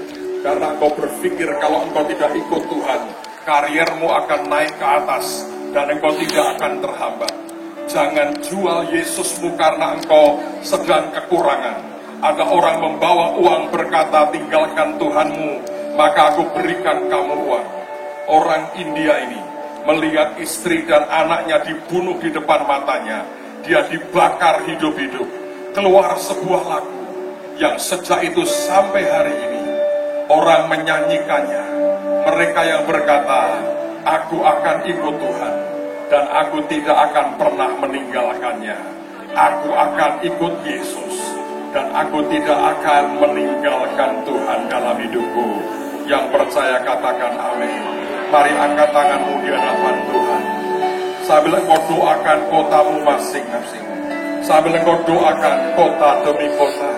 karena engkau berpikir kalau engkau tidak ikut Tuhan, kariermu akan naik ke atas, dan engkau tidak akan terhambat. Jangan jual Yesusmu karena engkau sedang kekurangan. Ada orang membawa uang berkata, tinggalkan Tuhanmu, maka aku berikan kamu uang. Orang India ini melihat istri dan anaknya dibunuh di depan matanya. Dia dibakar hidup-hidup. Keluar sebuah lagu yang sejak itu sampai hari ini orang menyanyikannya. Mereka yang berkata, aku akan ikut Tuhan dan aku tidak akan pernah meninggalkannya. Aku akan ikut Yesus dan aku tidak akan meninggalkan Tuhan dalam hidupku. Yang percaya katakan amin. Mari angkat tanganmu di hadapan Tuhan. Sambil engkau doakan kotamu masing-masing. Sambil engkau doakan kota demi kota.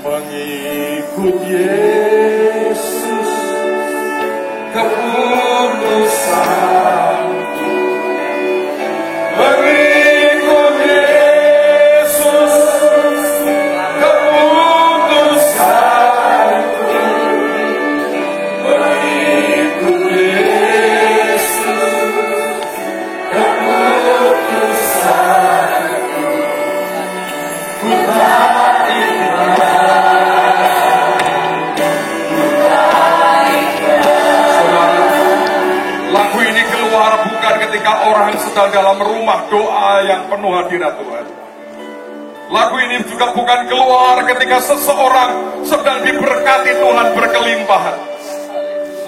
Mengikut Yesus ketulusanku. Mengikut Yesus ketulusanku. Mengikut Yesus ketulusanku. Ku tak ingin sedang dalam rumah doa yang penuh hadirat Tuhan. Lagu ini juga bukan keluar ketika seseorang sedang diberkati Tuhan berkelimpahan.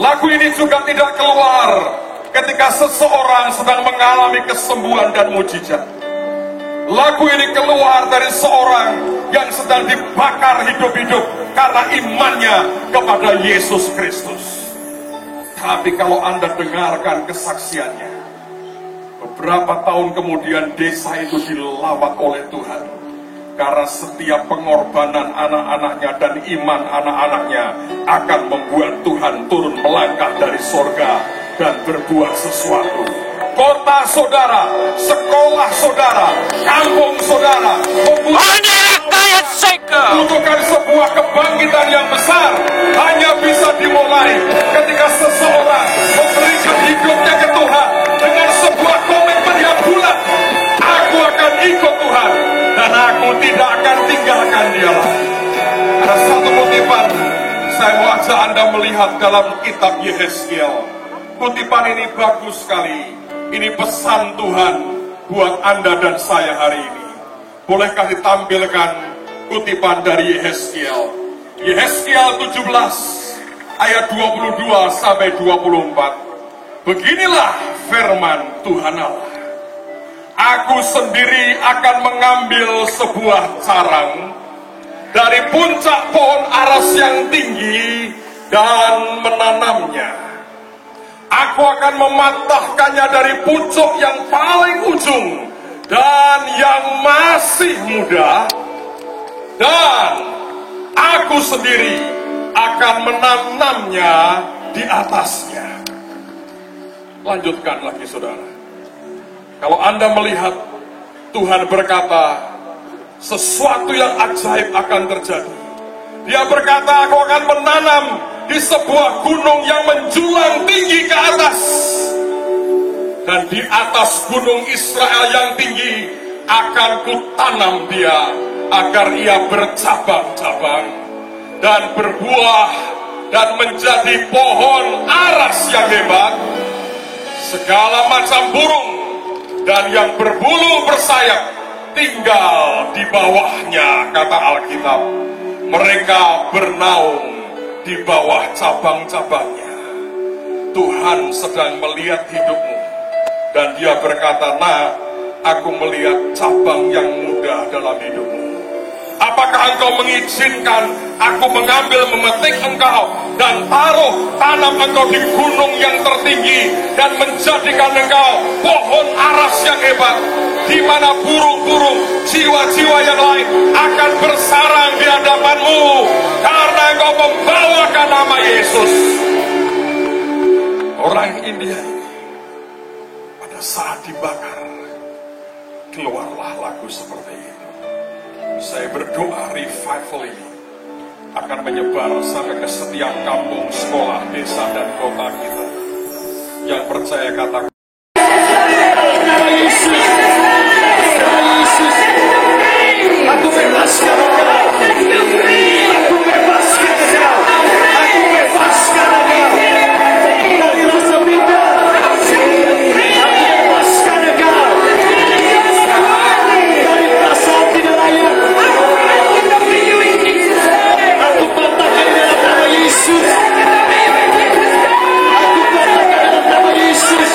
Lagu ini juga tidak keluar ketika seseorang sedang mengalami kesembuhan dan mujizat. Lagu ini keluar dari seorang yang sedang dibakar hidup-hidup karena imannya kepada Yesus Kristus. Tapi kalau Anda dengarkan kesaksiannya, beberapa tahun kemudian desa itu dilawat oleh Tuhan. Karena setiap pengorbanan anak-anaknya dan iman anak-anaknya akan membuat Tuhan turun melangkah dari sorga dan berbuat sesuatu. Kota saudara, sekolah saudara, kampung saudara membutuhkan sebuah kebangkitan yang besar. Hanya bisa dimulai ketika seseorang memberikan hidupnya ke Tuhan dengan sebuah komitmen yang bulat. Aku akan ikut Tuhan dan aku tidak akan tinggalkan dia lagi. Ada satu kutipan saya mau ajak Anda melihat dalam kitab Yehezkiel. Kutipan ini bagus sekali. Ini pesan Tuhan buat Anda dan saya hari ini. Bolehkah ditampilkan kutipan dari Yehezkiel? Yehezkiel 17 ayat 22 sampai 24. Beginilah firman Tuhan Allah. Aku sendiri akan mengambil sebuah carang dari puncak pohon aras yang tinggi dan menanamnya. Aku akan mematahkannya dari pucuk yang paling ujung dan yang masih muda, dan aku sendiri akan menanamnya di atasnya. Lanjutkan lagi saudara. Kalau Anda melihat Tuhan berkata sesuatu yang ajaib akan terjadi. Dia berkata, aku akan menanam di sebuah gunung yang menjulang tinggi ke atas. Dan di atas gunung Israel yang tinggi akan kutanam dia agar ia bercabang-cabang dan berbuah dan menjadi pohon aras yang hebat. Segala macam burung dan yang berbulu bersayap tinggal di bawahnya, kata Alkitab. Mereka bernaung di bawah cabang-cabangnya. Tuhan sedang melihat hidupmu dan dia berkata, nah, aku melihat cabang yang muda dalam hidupmu. Apakah engkau mengizinkan aku mengambil, memetik engkau dan tanam engkau di gunung yang tertinggi dan menjadikan engkau pohon aras yang hebat, di mana burung-burung, jiwa-jiwa yang lain akan bersarang di hadapanmu karena engkau membawakan nama Yesus. Orang India ini pada saat dibakar keluarlah lagu seperti ini. Saya berdoa revival ini akan menyebar sampai ke setiap kampung, sekolah, desa, dan kota kita. Yang percaya katakan, nama Yesus, aku bebaskan engkau, aku bebaskan engkau, aku bebaskan engkau dari rasa minder, aku bebaskan engkau dari perasaan tidak layak. Aku katakan dalam nama Yesus, aku katakan dalam nama Yesus.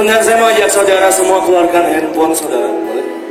Kemudian saya mau ajak saudara semua keluarkan handphone saudara. Boleh?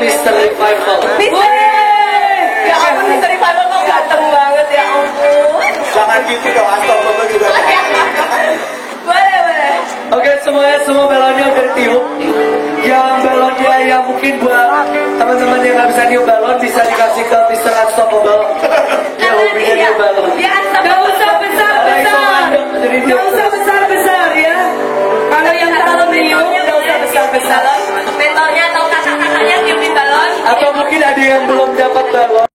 Mr. Revival. gitu dong, astagfirullah juga. Boleh. Oke, semuanya semua balonnya udah ditiup. Yang balonnya yang mungkin buat teman-teman yang nggak bisa niup balon bisa dikasih ke Mr. Unstoppable. Yang hobinya niup balon. Gak usah besar-besar. Gak usah besar-besar ya. Kalau yang kalau niupnya gak usah besar-besar. Untuk mentornya atau kakak-kakaknya niupin balon. Atau mungkin ada yang belum dapat balon.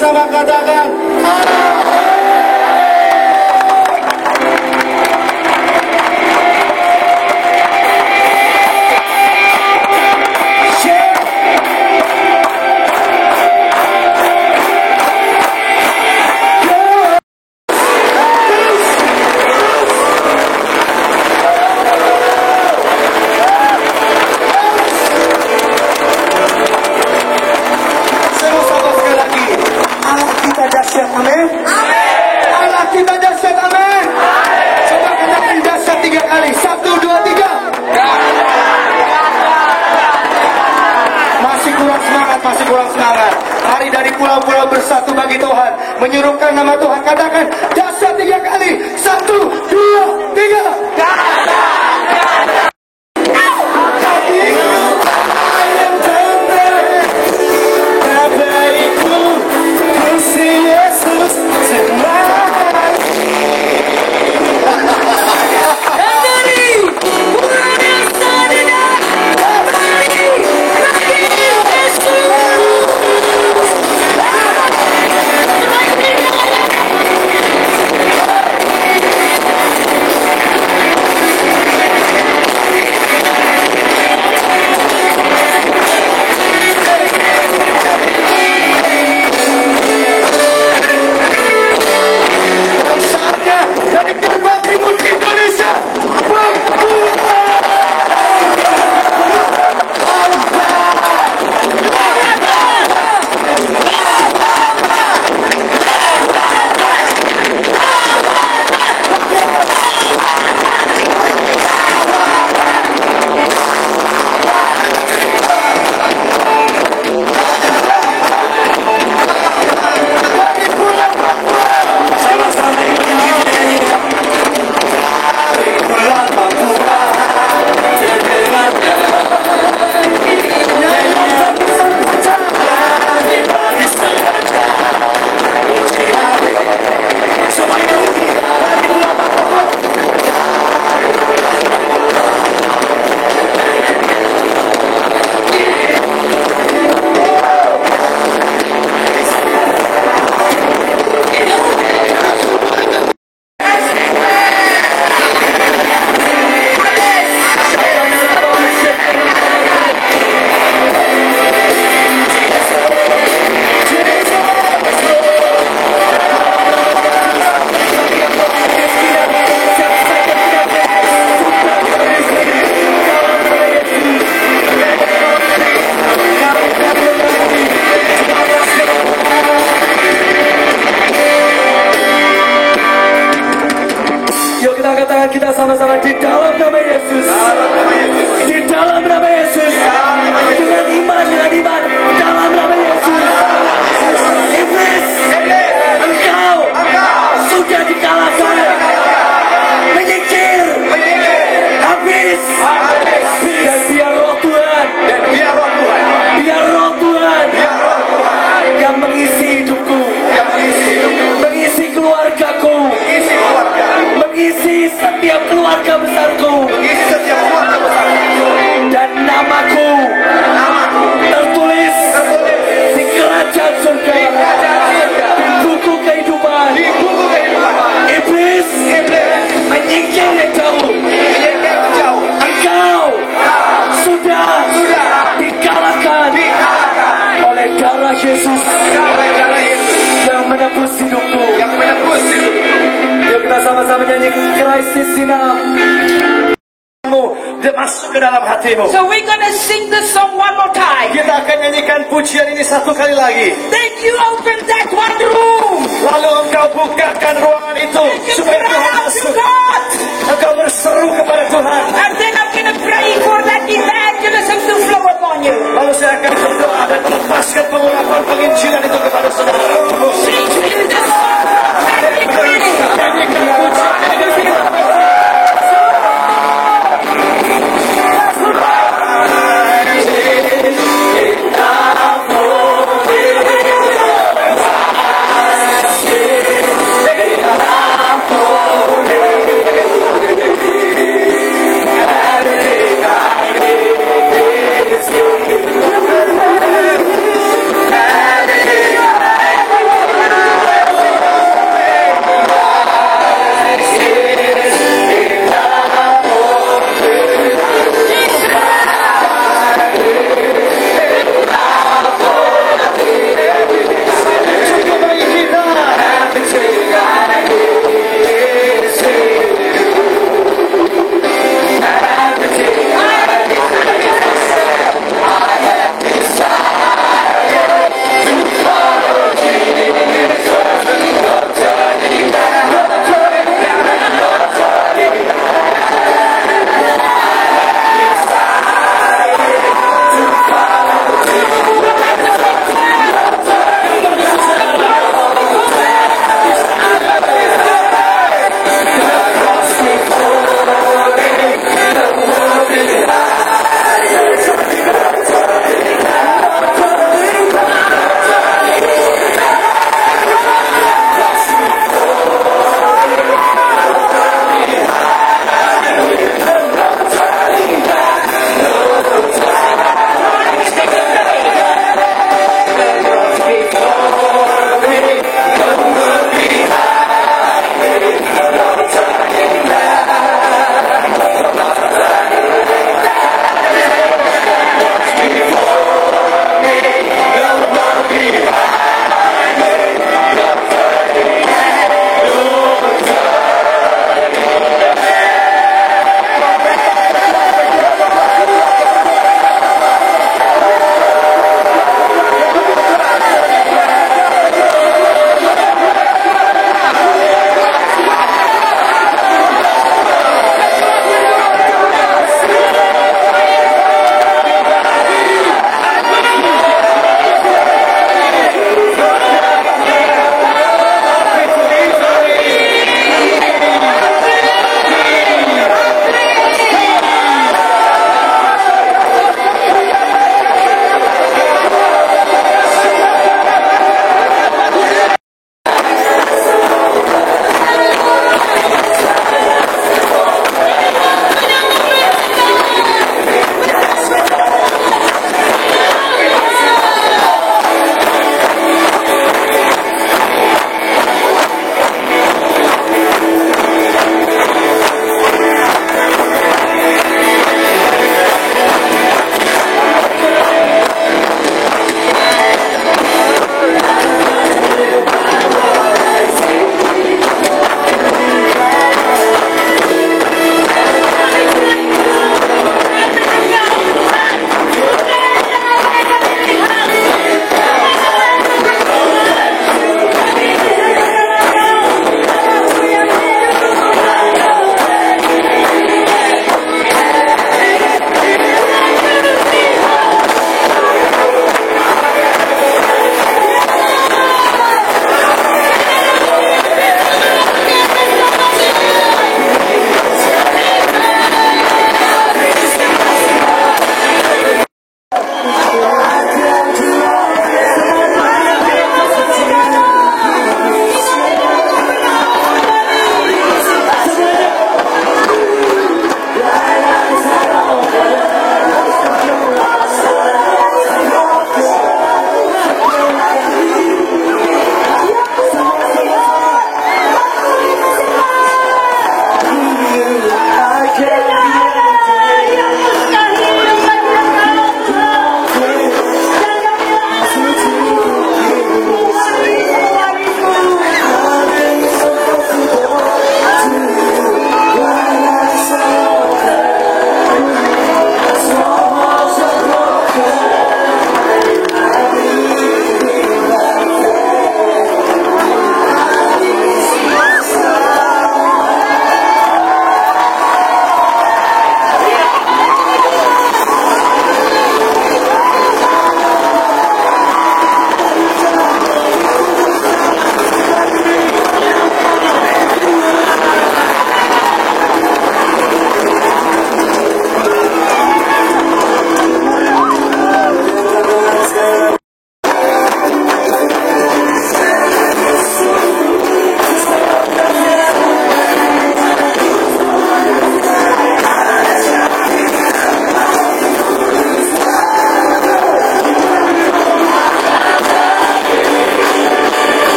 sama-sama katakan masih kurang semangat. Mari dari pulau-pulau bersatu bagi Tuhan, menyuruhkan nama Tuhan. Katakan dahsyat 3 kali. 1, 2, 3. Kita sama-sama di dalam nama Yesus. Di dalam nama Yesus. Dengan iman, dalam nama Yesus. Iblis, engkau sudah dikalahkan. Menyingkir, habis. Dan biar roh Tuhan, biar roh Tuhan yang mengisi hidupku, mengisi keluargaku, mengisi setiap keluarga besarku, dan namaku tertulis di kerajaan surga, di buku kehidupan. Iblis menyingkir yang jauh. Engkau sudah dikalahkan oleh darah Yesus yang menebus hidupku. Yuk kita sama-sama nyanyi Christ is enough. Dia masuk ke dalam hatimu. So we're gonna sing this song one more time. Kita akan nyanyikan pujian ini 1 kali lagi. Then you open that one room. Lalu engkau bukakan ruangan itu supaya Tuhan masuk. Engkau berseru kepada Tuhan. And then